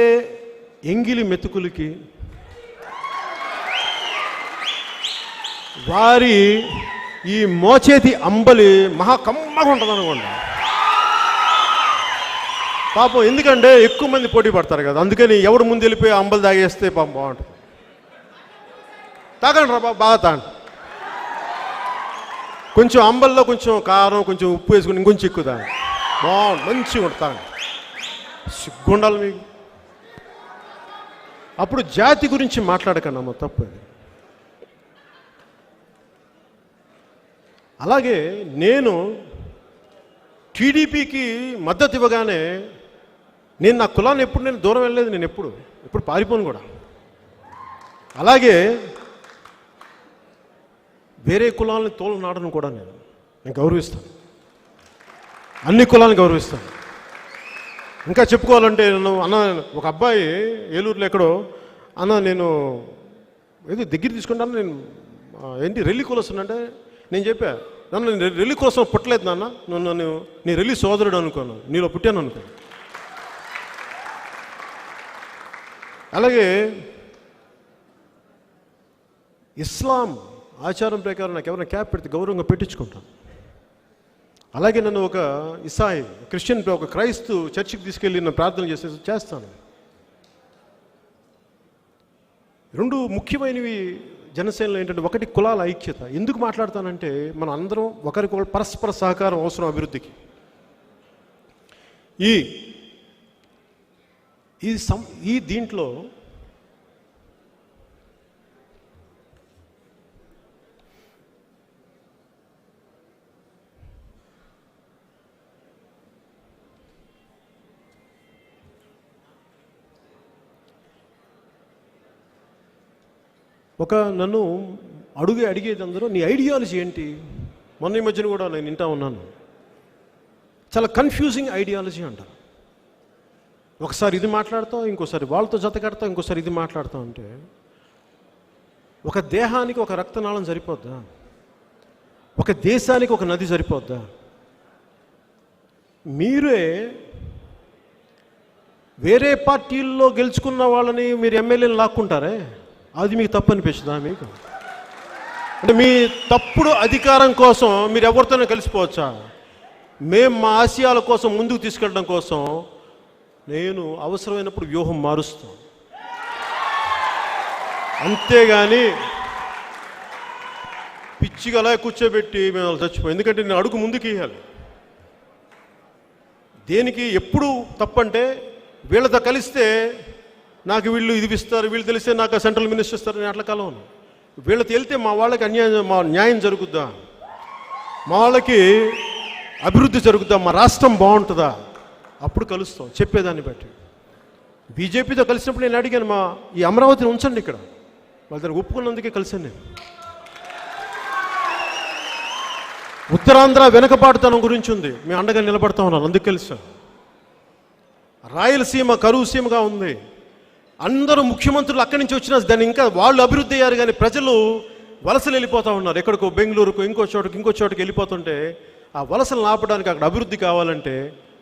ఎంగిలి మెతుకులకి వారి ఈ మోచేతి అంబలి మహా కమ్మగా ఉంటుంది అనుకోండి పాపం. ఎందుకంటే ఎక్కువ మంది పోటీ పడతారు కదా, అందుకని ఎవరు ముందు వెళ్ళిపోయి అంబలి తాగేస్తే పాపం బాగుంటుంది. తాగండి రా బాగా తాగండి, కొంచెం అంబల్లో కొంచెం కారం కొంచెం ఉప్పు వేసుకుని ఇంకొంచెం ఎక్కువ తాగండి, బాగుంది, మంచిగా ఉంటుంది, తాగండి. సిగ్గుండాలి మీకు. అప్పుడు జాతి గురించి మాట్లాడకండి అమ్మ, తప్పు. అలాగే నేను టీడీపీకి మద్దతు ఇవ్వగానే నేను నా కులాన్ని ఎప్పుడు నేను దూరం వెళ్ళలేదు, నేను ఎప్పుడు పారిపోను కూడా. అలాగే వేరే కులాలని తోలనాడను కూడా నేను గౌరవిస్తాను, అన్ని కులాలను గౌరవిస్తాను. ఇంకా చెప్పుకోవాలంటే నేను ఒక అబ్బాయి ఏలూరులో ఎక్కడో నేను ఏదో దగ్గర తీసుకుంటాను, నేను ఏంటి రెల్లి కులస్తుందంటే నేను చెప్పా, నన్ను రెల్లి కోసం పుట్టలేదు నాన్న, నన్ను నీ రెల్లి సోదరుడు అనుకోను, నీలో పుట్టాను అనుకో. అలాగే ఇస్లాం ఆచారం ప్రకారం నాకు ఎవరైనా క్యాప్ పెడితే గౌరవంగా పెట్టించుకుంటాను. అలాగే నన్ను ఒక ఇసాయి క్రిస్టియన్ ఒక క్రైస్తు చర్చికి తీసుకెళ్ళి నన్ను ప్రార్థన చేస్తాను. రెండు ముఖ్యమైనవి జనసేనలో ఏంటంటే, ఒకటి కులాల ఐక్యత. ఎందుకు మాట్లాడతానంటే మనం అందరం ఒకరికొకరు పరస్పర సహకారం అవసరం అభివృద్ధికి. ఈ దీంట్లో నన్ను అడిగేది అందరూ నీ ఐడియాలజీ ఏంటి. మొన్న ఈ మధ్యన కూడా నేను వింటా ఉన్నాను, చాలా కన్ఫ్యూజింగ్ ఐడియాలజీ అంటారు. ఒకసారి ఇది మాట్లాడతాం, ఇంకోసారి వాళ్ళతో జత కడతాం, ఇంకోసారి ఇది మాట్లాడతాం. అంటే ఒక దేహానికి ఒక రక్తనాళం సరిపోద్దా? ఒక దేశానికి ఒక నది సరిపోద్దా? మీరే వేరే పార్టీల్లో గెలుచుకున్న వాళ్ళని మీరు ఎమ్మెల్యేలు లాక్కుంటారే, అది మీకు తప్పు అనిపిస్తుందా? మీకు అంటే మీ తప్పుడు అధికారం కోసం మీరు ఎవరితోనే కలిసిపోవచ్చా? మేము మా ఆశయాల కోసం ముందుకు తీసుకెళ్ళడం కోసం నేను అవసరమైనప్పుడు వ్యూహం మారుస్తాం, అంతేగాని పిచ్చిగా అలా కూర్చోబెట్టి మేము చచ్చిపోయి. ఎందుకంటే నేను అడుగు ముందుకు ఇవ్వాలి. దేనికి ఎప్పుడు తప్పంటే వీళ్ళతో కలిస్తే నాకు వీళ్ళు ఇది ఇస్తారు, వీళ్ళు తెలిస్తే నాకు సెంట్రల్ మినిస్టర్ ఇస్తారు, నేను అట్లా కలవను. వీళ్ళతో వెళ్తే మా వాళ్ళకి న్యాయం జరుగుద్దా, మా వాళ్ళకి అభివృద్ధి జరుగుద్దా, మా రాష్ట్రం బాగుంటుందా, అప్పుడు కలుస్తాం చెప్పేదాన్ని బట్టి. బీజేపీతో కలిసినప్పుడు నేను అడిగాను, ఈ అమరావతిని ఉంచండి ఇక్కడ, వాళ్ళ దాన్ని ఒప్పుకున్నందుకే కలిసాను నేను. ఉత్తరాంధ్ర వెనుకబాటుతనం గురించి ఉంది, మేము అండగా నిలబడతా ఉన్నాను, అందుకు కలిసాం. రాయలసీమ కరువు సీమగా ఉంది, అందరూ ముఖ్యమంత్రులు అక్కడి నుంచి వచ్చినా దాన్ని ఇంకా వాళ్ళు అభివృద్ధి అయ్యారు, కానీ ప్రజలు వలసలు వెళ్ళిపోతూ ఉన్నారు. ఎక్కడికో బెంగళూరుకు ఇంకో చోటుకి వెళ్ళిపోతుంటే ఆ వలసలు ఆపడానికి అక్కడ అభివృద్ధి కావాలంటే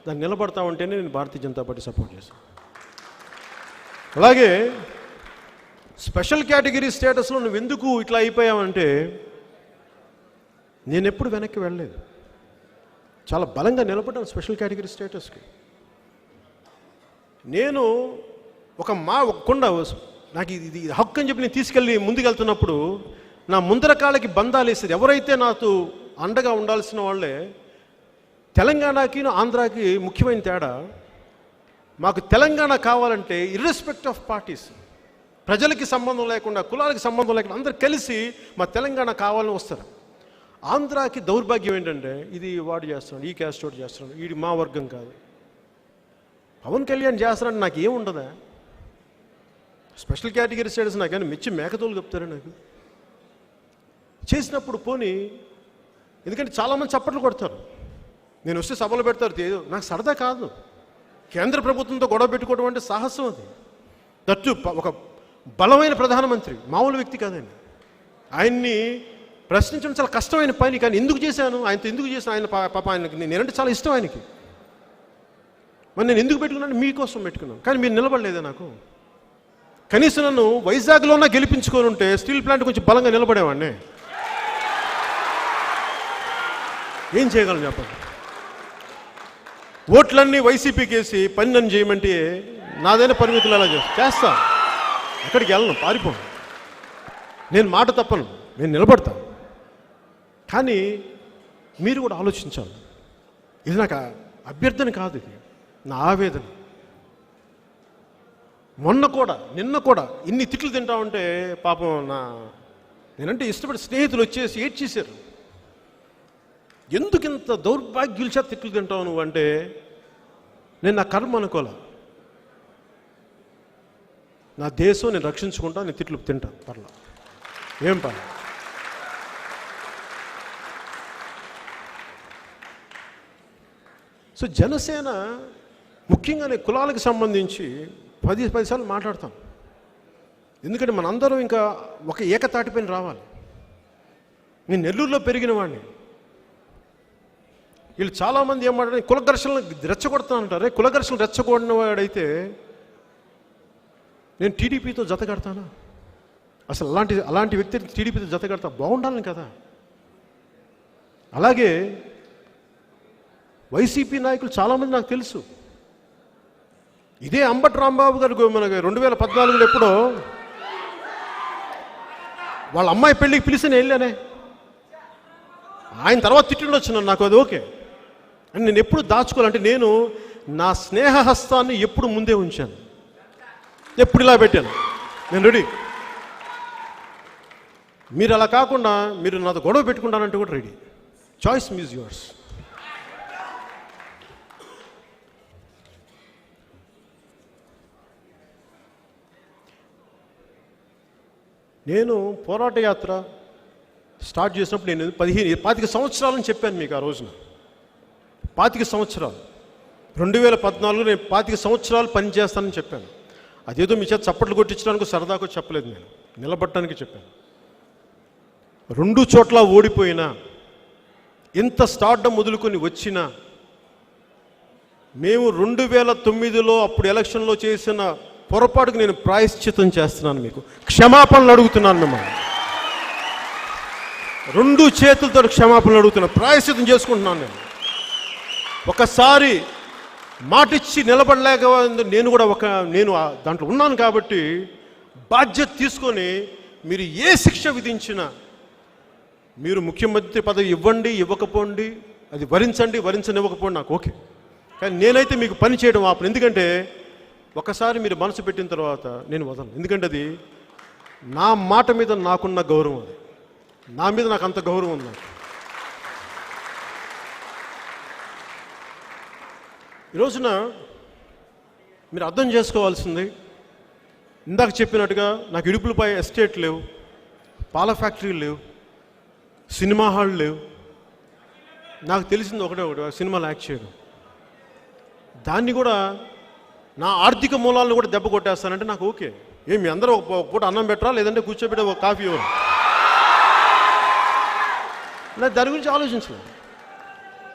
దాన్ని నిలబడతా ఉంటేనే నేను భారతీయ జనతా పార్టీ సపోర్ట్ చేశాను. అలాగే స్పెషల్ కేటగిరీ స్టేటస్లో నువ్వు ఎందుకు ఇట్లా అయిపోయావంటే నేను ఎప్పుడు వెనక్కి వెళ్ళలేదు. చాలా బలంగా నిలబడ్డాను స్పెషల్ కేటగిరీ స్టేటస్కి. నేను ఒక కొండ నాకు ఇది హక్కు అని చెప్పి నేను తీసుకెళ్ళి ముందుకెళ్తున్నప్పుడు నా ముందర కాళ్ళకి బంధాలు వేసేది ఎవరైతే నాతో అండగా ఉండాల్సిన వాళ్ళే. తెలంగాణకి ఆంధ్రాకి ముఖ్యమైన తేడా, మాకు తెలంగాణ కావాలంటే ఇర్రెస్పెక్ట్ ఆఫ్ పార్టీస్, ప్రజలకి సంబంధం లేకుండా కులాలకి సంబంధం లేకుండా అందరు కలిసి మా తెలంగాణ కావాలని వస్తారు. ఆంధ్రాకి దౌర్భాగ్యం ఏంటంటే ఇది వాడు చేస్తున్నాడు, ఈ క్యాస్ట్ వాడు చేస్తున్నాడు, వీడి మా వర్గం కాదు. పవన్ కళ్యాణ్ చేస్తున్నాడు, నాకు ఏముండదా? స్పెషల్ కేటగిరీ స్టేటస్ నాకు కానీ మెచ్చి మేకతోలు చెప్తారా నాకు చేసినప్పుడు పోనీ. ఎందుకంటే చాలామంది చప్పట్లు కొడతారు, నేను వస్తే సభలు పెడతారు, నాకు సరదా కాదు. కేంద్ర ప్రభుత్వంతో గొడవ పెట్టుకోవడం అంటే సాహసం. అది దట్టు ఒక బలమైన ప్రధానమంత్రి, మామూలు వ్యక్తి కాదండి. ఆయన్ని ప్రశ్నించడం చాలా కష్టమైన పని, కానీ ఎందుకు చేశాను, ఆయనతో ఎందుకు చేశాను, ఆయన పాప ఆయనకి నేనంటే చాలా ఇష్టం ఆయనకి. మరి నేను ఎందుకు పెట్టుకున్నాను, మీకోసం పెట్టుకున్నాను. కానీ మీరు నిలబడలేదా నాకు? కనీసం నన్ను వైజాగ్లోనే గెలిపించుకొని ఉంటే స్టీల్ ప్లాంట్ కొంచెం బలంగా నిలబడేవాడిని. ఏం చేయగలను చెప్పండి? ఓట్లన్నీ వైసీపీకి వేసి పని నన్ను చేయమంటే నాదైనా పరిమితులు అలా చేస్తా. ఎక్కడికి వెళ్ళను, పారిపోను. నేను మాట తప్పను, నేను నిలబడతాను. కానీ మీరు కూడా ఆలోచించాలి. ఇది నాకు అభ్యర్థన కాదు, ఇది నా ఆవేదన. నిన్న కూడా ఇన్ని తిట్లు తింటా ఉంటే పాపం నేనంటే ఇష్టపడి స్నేహితులు వచ్చేసి ఏడ్చేశారు. ఎందుకు ఇంత దౌర్భాగ్యుల చేత తిట్లు తింటావు నువ్వు అంటే, నేను నా కర్మ అనుకోలే. నా దేశం నేను రక్షించుకుంటా, నేను తిట్లు తింటాను, పర్లా, ఏం పర్లా. సో జనసేన ముఖ్యంగా నేను కులాలకు సంబంధించి 10 సార్లు మాట్లాడతాం. ఎందుకంటే మనందరం ఇంకా ఒక ఏకతాటిపైన రావాలి. నేను నెల్లూరులో పెరిగిన వాడిని. వీళ్ళు చాలామంది ఏమంటారు, కుల ఘర్షణలు రెచ్చగొడతానంటారే. కుల ఘర్షణలు రెచ్చగొడిన వాడైతే నేను టీడీపీతో జత కడతానా? అసలు అలాంటి వ్యక్తిని టీడీపీతో జత కడతా బాగుండాలని కదా. అలాగే వైసీపీ నాయకులు చాలామంది నాకు తెలుసు. ఇదే అంబటి రాంబాబు గారు మనకి 2014లో ఎప్పుడో వాళ్ళ అమ్మాయి పెళ్ళికి పిలిచి నేను వెళ్ళానే. ఆయన తర్వాత తిట్టిండొచ్చు నాకు, అది ఓకే. అని నేను ఎప్పుడు దాచుకోవాలంటే నేను నా స్నేహహస్తాన్ని ఎప్పుడు ముందే ఉంచాను, ఎప్పుడు ఇలా పెట్టాను. నేను రెడీ. మీరు అలా కాకుండా మీరు నాతో గొడవ పెట్టుకుంటానంటే కూడా రెడీ. Choice మీజ్ yours. నేను పోరాట యాత్ర స్టార్ట్ చేసినప్పుడు నేను 25 సంవత్సరాలని చెప్పాను మీకు ఆ రోజున. 25 సంవత్సరాలు 2014లో నేను 25 సంవత్సరాలు పనిచేస్తానని చెప్పాను. అదేదో మీ చేత చప్పట్లు కొట్టించడానికి సరదాకు చెప్పలేదు, నేను నిలబడటానికి చెప్పాను. 2 చోట్ల ఓడిపోయినా, ఇంత స్టార్డం మొదలుకొని వచ్చినా, మేము 2009లో అప్పుడు ఎలక్షన్లో చేసిన పొరపాటుకు నేను ప్రాయశ్చితం చేస్తున్నాను, మీకు క్షమాపణలు అడుగుతున్నాను. మిమ్మల్ని 2 చేతులతో క్షమాపణలు అడుగుతున్నాను, ప్రాయశ్చితం చేసుకుంటున్నాను. ఒకసారి మాటిచ్చి నిలబడలేక నేను దాంట్లో ఉన్నాను కాబట్టి బాధ్యత తీసుకొని మీరు ఏ శిక్ష విధించినా, మీరు ముఖ్యమంత్రి పదవి ఇవ్వండి ఇవ్వకపోండి, అది భరించనివ్వకపోండి, నాకు ఓకే. కానీ నేనైతే మీకు పని చేయడం ఆపను. ఎందుకంటే ఒకసారి మీరు మనసు పెట్టిన తర్వాత నేను వదలను. ఎందుకంటే అది నా మాట మీద నాకున్న గౌరవం, అది నా మీద నాకు అంత గౌరవం ఉంది. ఈ రోజున మీరు అర్థం చేసుకోవాల్సింది, ఇందాక చెప్పినట్టుగా నాకు ఇడుపులపై ఎస్టేట్ లేవు, పాల ఫ్యాక్టరీలు లేవు, సినిమా హాళ్ళు లేవు. నాకు తెలిసింది ఒకటే, సినిమాలు యాక్ట్ చేయడం. దాన్ని కూడా నా ఆర్థిక మూలాలను కూడా దెబ్బ కొట్టేస్తానంటే నాకు ఓకే. మీ అందరూ ఒక పూట అన్నం పెట్టరా, లేదంటే కూర్చోబెట్టి ఒక కాఫీ ఇవ్వరు. నాకు దాని గురించి ఆలోచించలేదు.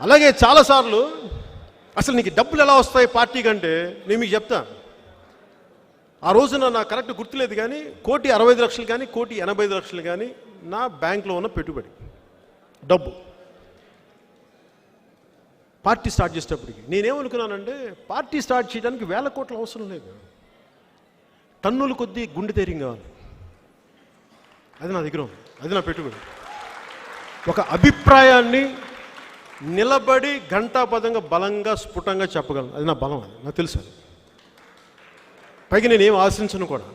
అలాగే చాలాసార్లు అసలు నీకు డబ్బులు ఎలా వస్తాయి పార్టీ కంటే నేను మీకు చెప్తాను. ఆ రోజున నాకు కరెక్ట్ గుర్తులేదు కానీ 1,65,00,000 కానీ 1,85,00,000 కానీ నా బ్యాంక్లో ఉన్న పెట్టుబడి డబ్బు పార్టీ స్టార్ట్ చేసేటప్పటికి నేనేమనుకున్నానంటే పార్టీ స్టార్ట్ చేయడానికి 1,000 కోట్ల అవసరం లేదు, టన్నుల కొద్దీ గుండె ధైర్యం కావాలి. అది నా దగ్గర ఉంది, అది నా పెట్టుబడి. ఒక అభిప్రాయాన్ని నిలబడి ఘంటాపదంగా బలంగా స్ఫుటంగా చెప్పగలను, అది నా బలం, అది నాకు తెలుసు. అది పైకి నేనేం ఆశించను కూడా.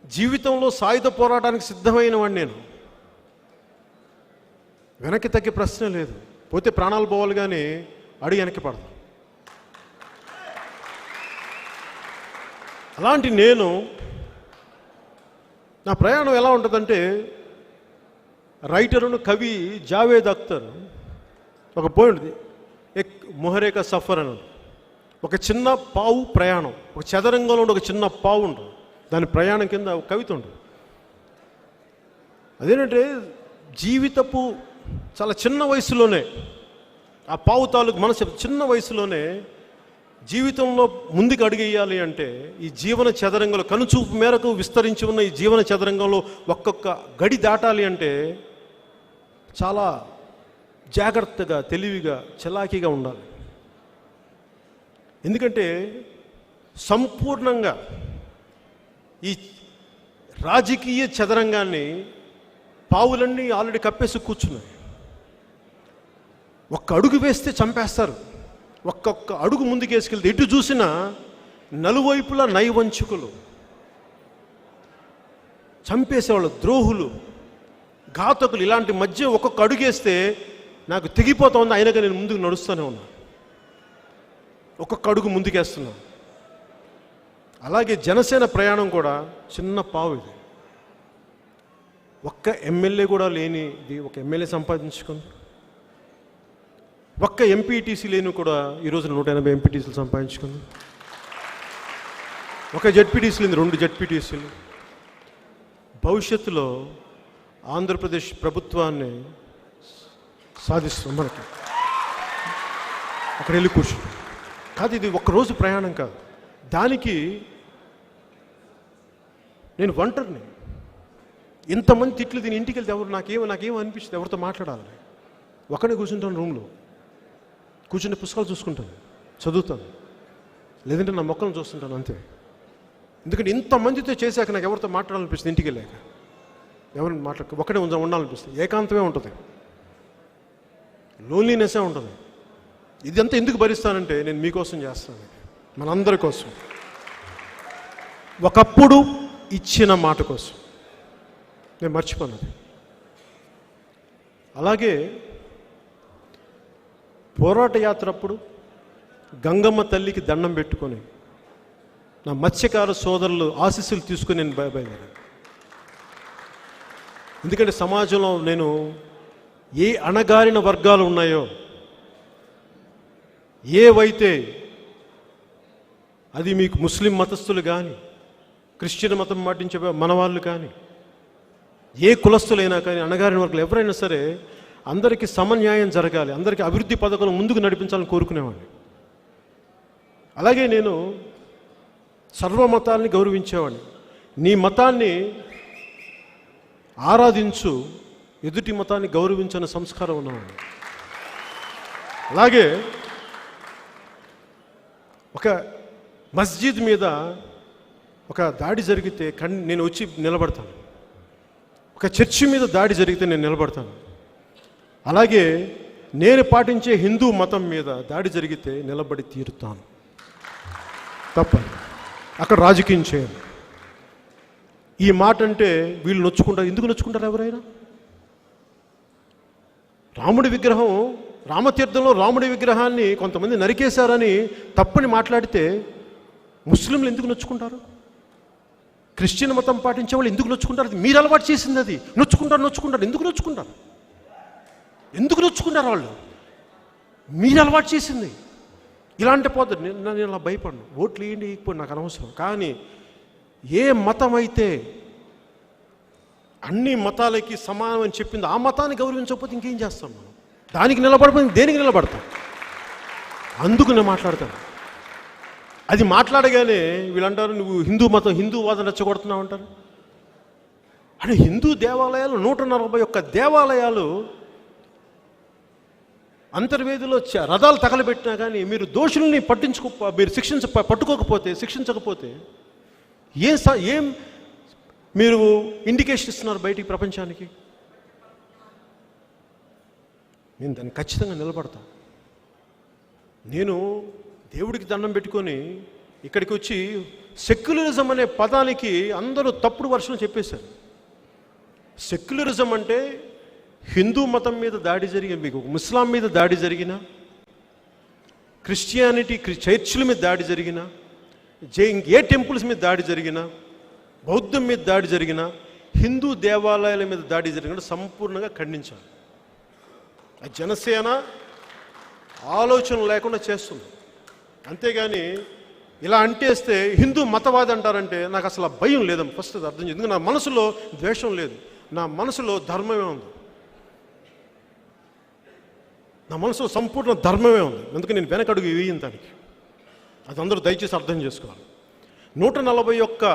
జీవితంలో సాయుధ పోరాటానికి సిద్ధమైన వాడిని నేను. వెనక్కి తగ్గే ప్రశ్న లేదు. పోతే ప్రాణాలు పోవాలి కానీ అడిగి వెనక్కి పడతాను. అలాంటి నేను నా ప్రయాణం ఎలా ఉంటుందంటే, రైటరును కవి జావేద్ అఖ్తర్ ఒక పోయింది ఎక్ మొహరేక సఫర్ అని. ఒక చిన్న పావు ప్రయాణం, ఒక చదరంగంలో ఉండే ఒక చిన్న పావు ఉంటుంది, దాని ప్రయాణం కింద ఒక కవిత ఉంటుంది. అదేంటంటే జీవితపు చాలా చిన్న వయసులోనే ఆ పావు తాలూకు మనసు చిన్న వయసులోనే జీవితంలో ముందుకు అడుగేయాలి అంటే ఈ జీవన చదరంగంలో కనుచూపు మేరకు విస్తరించి ఉన్న ఈ జీవన చదరంగంలో ఒక్కొక్క గడి దాటాలి అంటే చాలా జాగ్రత్తగా, తెలివిగా, చలాకీగా ఉండాలి. ఎందుకంటే సంపూర్ణంగా ఈ రాజకీయ చదరంగాన్ని పావులన్నీ ఆల్రెడీ కప్పేసి కూర్చున్నాయి. ఒక్క అడుగు వేస్తే చంపేస్తారు. ఒక్కొక్క అడుగు ముందుకు వేసుకెళ్తే ఎటు చూసినా నలువైపులా నైవంచుకులు, చంపేసేవాళ్ళు, ద్రోహులు, ఘాతకులు, ఇలాంటి మధ్య ఒక్కొక్క అడుగు వేస్తే నాకు తెగిపోతా ఉంది. అయినాక నేను ముందుకు నడుస్తూనే ఉన్నా, ఒక్కొక్క అడుగు ముందుకేస్తున్నా. అలాగే జనసేన ప్రయాణం కూడా చిన్న పావు ఇది. ఒక్క ఎమ్మెల్యే కూడా లేనిది ఒక ఎమ్మెల్యే సంపాదించుకుంది. ఒక్క ఎంపీటీసీ లేని కూడా ఈరోజు 180 ఎంపీటీసీలు సంపాదించుకుంది. ఒక జెడ్పీటీసీ లేని 2 జెడ్పీటీసీలు. భవిష్యత్తులో ఆంధ్రప్రదేశ్ ప్రభుత్వాన్ని సాధిస్తాం. మనకి అక్కడ వెళ్ళి కూర్చుంటాం కాదు, ఇది ఒక్కరోజు ప్రయాణం కాదు. దానికి నేను ఒంటరిని. ఇంతమంది తిట్లు దీని ఇంటికి వెళ్తే ఎవరు నాకేమో అనిపిస్తుంది, ఎవరితో మాట్లాడాలి. ఒకనే కూర్చుంటాను, రూమ్లో కూర్చుంటే పుస్తకాలు చూసుకుంటాను, చదువుతాను, లేదంటే నా మొక్కలను చూస్తుంటాను, అంతే. ఎందుకంటే ఇంతమందితో చేశాక నాకు ఎవరితో మాట్లాడాలనిపిస్తుంది. ఇంటికి వెళ్ళాక ఎవరిని ఒకటే ఉండాలనిపిస్తుంది. ఏకాంతమే ఉంటుంది, లోన్లీనెస్సే ఉంటుంది. ఇదంతా ఎందుకు భరిస్తానంటే నేను మీకోసం చేస్తాను, మనందరి కోసం, ఒకప్పుడు ఇచ్చిన మాట కోసం. నేను మర్చిపోయినది. అలాగే పోరాట యాత్ర అప్పుడు గంగమ్మ తల్లికి దండం పెట్టుకొని నా మత్స్యకార సోదరులు ఆశీస్సులు తీసుకొని నేను బయలుదేరాను. ఎందుకంటే సమాజంలో నేను ఏ అణగారిన వర్గాలు ఉన్నాయో, ఏవైతే అది మీకు ముస్లిం మతస్థులు కానీ, క్రిస్టియన్ మతం పాటించే మనవాళ్ళు కానీ, ఏ కులస్తులైనా కానీ, అణగారిన వర్గాలు ఎవరైనా సరే అందరికీ సమన్యాయం జరగాలి, అందరికీ అభివృద్ధి పథకాలు ముందుకు నడిపించాలని కోరుకునేవాడిని. అలాగే నేను సర్వమతాల్ని గౌరవించేవాడిని. నీ మతాన్ని ఆరాధించు, ఎదుటి మతాన్ని గౌరవించని సంస్కారం ఉన్నవాడిని. అలాగే ఒక మస్జిద్ మీద ఒక దాడి జరిగితే నేను వచ్చి నిలబడతాను. ఒక చర్చి మీద దాడి జరిగితే నేను నిలబడతాను. అలాగే నేను పాటించే హిందూ మతం మీద దాడి జరిగితే నిలబడి తీరుతాను. తప్పదు, అక్కడ రాజకీయం చేయాలి. ఈ మాట అంటే వీళ్ళు నొచ్చుకుంటారు. ఎందుకు నొచ్చుకుంటారు? ఎవరైనా రాముడి విగ్రహం, రామతీర్థంలో రాముడి విగ్రహాన్ని కొంతమంది నరికేశారని తప్పని మాట్లాడితే ముస్లింలు ఎందుకు నొచ్చుకుంటారు? క్రిస్టియన్ మతం పాటించే వాళ్ళు ఎందుకు నొచ్చుకుంటారు? అది మీరు అలవాటు చేసింది. అది నొచ్చుకుంటారు. ఎందుకు నొచ్చుకుంటారు వాళ్ళు? మీరు అలవాటు చేసింది. ఇలాంటి పద్ధతి నేను ఇలా భయపడను. ఓట్లు వేయండి వేయకపోయి నాకు అనవసరం. కానీ ఏ మతం అయితే అన్ని మతాలకి సమానం అని చెప్పింది ఆ మతాన్ని గౌరవించకపోతే ఇంకేం చేస్తాం మనం? దానికి నిలబడకపోతే దేనికి నిలబడతాం? అందుకు నేను మాట్లాడతాను. అది మాట్లాడగానే వీళ్ళంటారు నువ్వు హిందూ వాదన రెచ్చగొడుతున్నావు అంటారు. అంటే హిందూ దేవాలయాలు 141 దేవాలయాలు అంతర్వేదిలో రథాలు తగలబెట్టినా కానీ మీరు దోషుల్ని మీరు శిక్షించకపోతే ఏం మీరు ఇండికేషన్ ఇస్తున్నారు బయటికి ప్రపంచానికి? నేను దాన్ని ఖచ్చితంగా నిలబడతా. నేను దేవుడికి దండం పెట్టుకొని ఇక్కడికి వచ్చి సెక్యులరిజం అనే పదానికి అందరూ తప్పుడు వర్షం చెప్పేశారు. సెక్యులరిజం అంటే హిందూ మతం మీద దాడి జరిగిన, మీకు ముస్లాం మీద దాడి జరిగిన, క్రిస్టియానిటీ చర్చిల మీద దాడి జరిగిన, ఏ టెంపుల్స్ మీద దాడి జరిగిన, బౌద్ధం మీద దాడి జరిగిన, హిందూ దేవాలయాల మీద దాడి జరిగిన సంపూర్ణంగా ఖండించాలి. జనసేన ఆలోచన లేకుండా చేస్తుంది. అంతేగాని ఇలా అంటేస్తే హిందూ మతవాది అంటారంటే నాకు అసలు భయం లేదమ్మా. ఫస్ట్ అది అర్థం చేయండి. నా మనసులో ద్వేషం లేదు, నా మనసులో ధర్మమే ఉంది. నా మనసులో సంపూర్ణ ధర్మమే ఉంది. అందుకే నేను వెనకడుగు వేయను దానికి. అది అందరూ దయచేసి అర్థం చేసుకోవాలి. 141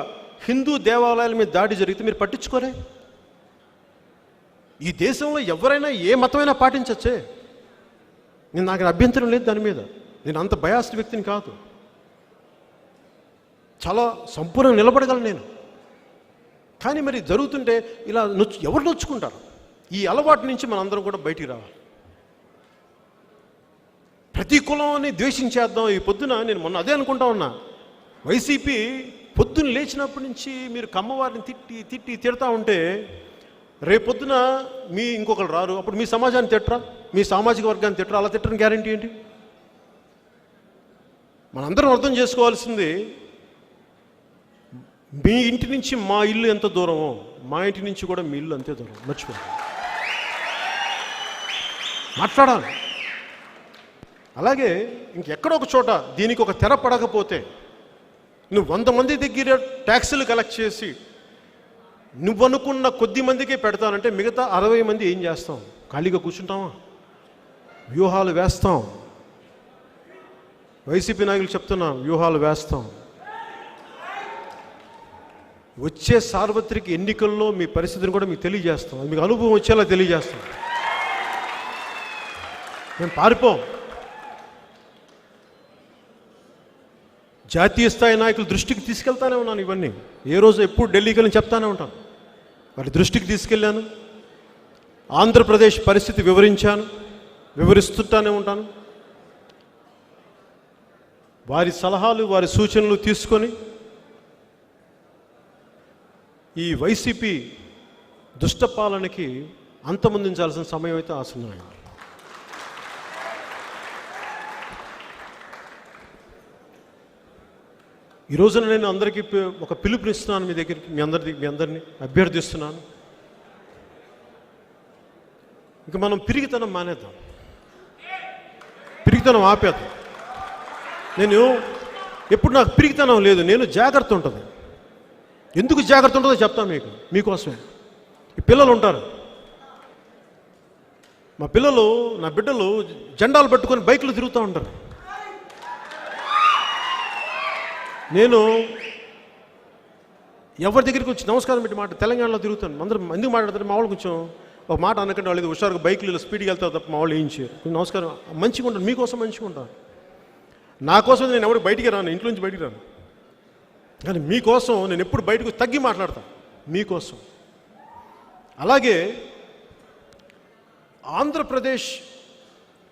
హిందూ దేవాలయాల మీద దాడి జరిగితే మీరు పట్టించుకోరే? ఈ దేశంలో ఎవరైనా ఏ మతమైనా పాటించచ్చే. నాకు అభ్యంతరం లేదు దాని మీద. నేను అంత బయాస్డ్ వ్యక్తిని కాదు. చాలా సంపూర్ణంగా నిలబడగలను నేను. కానీ మరి జరుగుతుంటే ఇలా ఎవరు నొచ్చుకుంటారు? ఈ అలవాటు నుంచి మనందరం కూడా బయటికి రావాలి. ప్రతి కులాన్ని ద్వేషించేద్దాం. ఈ పొద్దున నేను మొన్న అదే అనుకుంటా ఉన్నా. వైసీపీ పొద్దున్న లేచినప్పటి నుంచి మీరు కమ్మవారిని తిడతా ఉంటే రేపొద్దున మీ ఇంకొకరు రారు, అప్పుడు మీ సమాజాన్ని తిట్టరా, మీ సామాజిక వర్గాన్ని తిట్టరా? అలా తిట్టని గ్యారంటీ ఏంటి? మనందరం అర్థం చేసుకోవాల్సింది, మీ ఇంటి నుంచి మా ఇల్లు ఎంత దూరమో మా ఇంటి నుంచి కూడా మీ ఇల్లు అంతే దూరం. మర్చిపోండి, మాట్లాడాలి. అలాగే ఇంకెక్కడో ఒక చోట దీనికి ఒక తెర పడకపోతే నువ్వు 100 మంది దగ్గర ట్యాక్సులు కలెక్ట్ చేసి నువ్వు అనుకున్న కొద్ది మందికే పెడతానంటే మిగతా 60 మంది ఏం చేస్తాం? ఖాళీగా కూర్చుంటామా? వ్యూహాలు వేస్తాం. వైసీపీ నాయకులు చెప్తున్నా, వ్యూహాలు వేస్తాం. వచ్చే సార్వత్రిక ఎన్నికల్లో మీ పరిస్థితిని కూడా మీకు తెలియజేస్తాం. అది మీకు అనుభవం వచ్చేలా తెలియజేస్తాం. మేము పారిపోం. జాతీయ స్థాయి నాయకుల దృష్టికి తీసుకెళ్తానే ఉన్నాను. ఇవన్నీ ఏ రోజు ఎప్పుడు ఢిల్లీకి వెళ్ళి చెప్తానే ఉంటాను. వారి దృష్టికి తీసుకెళ్ళాను. ఆంధ్రప్రదేశ్ పరిస్థితి వివరించాను, వివరిస్తుంటానే ఉంటాను. వారి సలహాలు, వారి సూచనలు తీసుకొని ఈ వైసీపీ దుష్టపాలనకి అంతమొందించాల్సిన సమయం అయితే ఆసన్నమైంది. ఈ రోజున నేను అందరికీ ఒక పిలుపునిస్తున్నాను. మీ దగ్గరికి మీ అందరినీ అభ్యర్థిస్తున్నాను. ఇంకా మనం పిరిగితనం మానేద్దాం, పిరిగితనం ఆపేద్దాం. నేను ఎప్పుడు నాకు పిరిగితనం లేదు, నేను జాగ్రత్త ఉంటుంది. ఎందుకు జాగ్రత్త ఉంటుందో చెప్తాను మీకోసమే. ఈ పిల్లలు ఉంటారు, మా పిల్లలు, నా బిడ్డలు జెండాలు పట్టుకొని బైకులు తిరుగుతూ ఉంటారు. నేను ఎవరి దగ్గరికి వచ్చి నమస్కారం పెట్టి మాట తెలంగాణలో తిరుగుతాను. అందరూ ఎందుకు మాట్లాడతారు? మా వాళ్ళు కొంచెం ఒక మాట అనకండి, వాళ్ళు హుషారుగా బైకులు స్పీడ్కి వెళ్తారు తప్ప మా వాళ్ళు వేయించారు. నమస్కారం, మంచిగా ఉంటాను, మీకోసం మంచిగా ఉంటాను. నా కోసం నేను ఎవరు బయటికి రాను, ఇంట్లో నుంచి బయటికి రాను. కానీ మీకోసం నేను ఎప్పుడు బయటకు తగ్గి మాట్లాడతాను, మీకోసం. అలాగే ఆంధ్రప్రదేశ్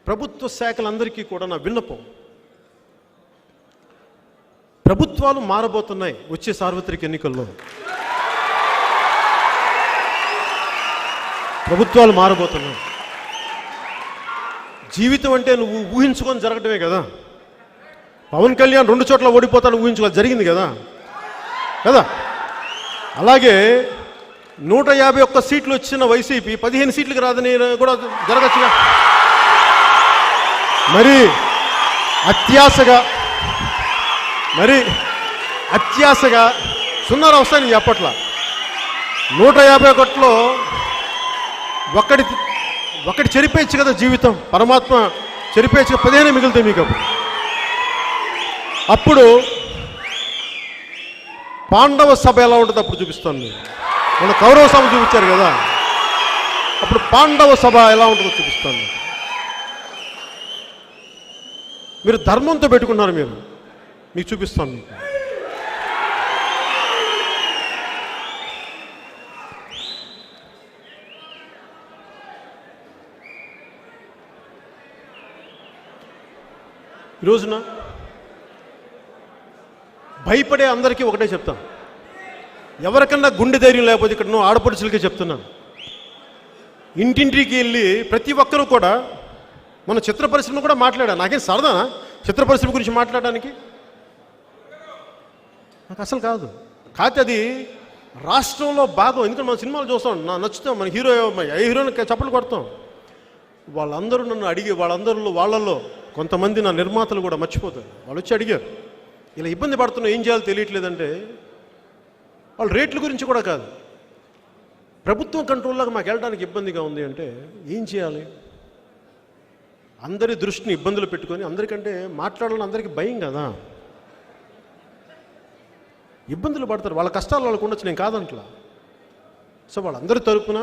ప్రభుత్వ శాఖలందరికీ కూడా నా విన్నపం, ప్రభుత్వాలు మారబోతున్నాయి వచ్చే సార్వత్రిక ఎన్నికల్లో. ప్రభుత్వాలు మారబోతున్నాయి. జీవితం అంటే నువ్వు ఊహించుకొని జరగటమే కదా. పవన్ కళ్యాణ్ 2 చోట్ల ఓడిపోతాను ఊహించుకోవాలి, జరిగింది కదా కదా. అలాగే 151 సీట్లు వచ్చిన వైసీపీ 15 సీట్లకు రాదని కూడా జరగచ్చుగా. మరి అత్యాశగా మరి అత్యాశగా సున్నాలు వస్తాయని నేను చెప్పట్లా. 150 కోట్లో ఒకటి చెరిపేయచ్చు కదా జీవితం. పరమాత్మ చెరిపేయచ్చు, 15 మిగులుతాయి మీకు. అప్పుడు పాండవ సభ ఎలా ఉంటుంది అప్పుడు చూపిస్తాను నేను. మన కౌరవ సభ చూపించారు కదా, అప్పుడు పాండవ సభ ఎలా ఉంటుందో చూపిస్తాను. మీరు ధర్మంతో పెట్టుకున్నారు, మీకు చూపిస్తాను. మీకు ఈరోజున భయపడే అందరికీ ఒకటే చెప్తాను, ఎవరికన్నా గుండె ధైర్యం లేకపోతే ఇక్కడ నువ్వు ఆడపడుచులకే చెప్తున్నాను, ఇంటింటికి వెళ్ళి ప్రతి ఒక్కరూ కూడా మన చిత్ర పరిశ్రమ కూడా మాట్లాడాను. నాకేం సరదానా చిత్ర పరిశ్రమ గురించి మాట్లాడడానికి? నాకు అసలు కాదు. కాకపోతే అది రాష్ట్రంలో భాగం. ఎందుకంటే మన సినిమాలు చూస్తాం, నచ్చుతాం, మన ఏ హీరోని చప్పట్లు కొడతాం. వాళ్ళందరూ నన్ను అడిగి, వాళ్ళల్లో కొంతమంది నా నిర్మాతలు కూడా మర్చిపోతారు. వాళ్ళు వచ్చి అడిగారు, ఇలా ఇబ్బంది పడుతున్నా, ఏం చేయాలో తెలియట్లేదంటే, వాళ్ళు రేట్ల గురించి కూడా కాదు, ప్రభుత్వం కంట్రోల్లోకి మాకు వెళ్ళడానికి ఇబ్బందిగా ఉంది అంటే ఏం చేయాలి? అందరి దృష్టిని ఇబ్బందులు పెట్టుకొని, అందరికంటే మాట్లాడాలని అందరికీ భయం కదా, ఇబ్బందులు పడతారు. వాళ్ళ కష్టాలు వాళ్ళకు ఉండొచ్చు, నేను కాదంట్లా. సో వాళ్ళందరి తరపున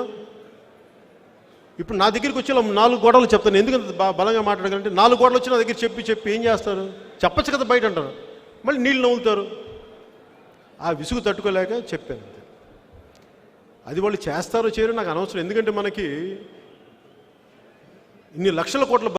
ఇప్పుడు నా దగ్గరికి వచ్చి 4 గోడలు చెప్తాను. ఎందుకంటే బలంగా మాట్లాడగలంటే 4 గోడలు వచ్చి నా దగ్గర చెప్పి ఏం చేస్తారు? చెప్పచ్చు కదా బయట అంటారు, మళ్ళీ నీళ్ళు నవ్వుతారు. ఆ విసుగు తట్టుకోలేక చెప్పాను. అది వాళ్ళు చేస్తారో చేయరో నాకు అనవసరం. ఎందుకంటే మనకి ఇన్ని లక్షల కోట్ల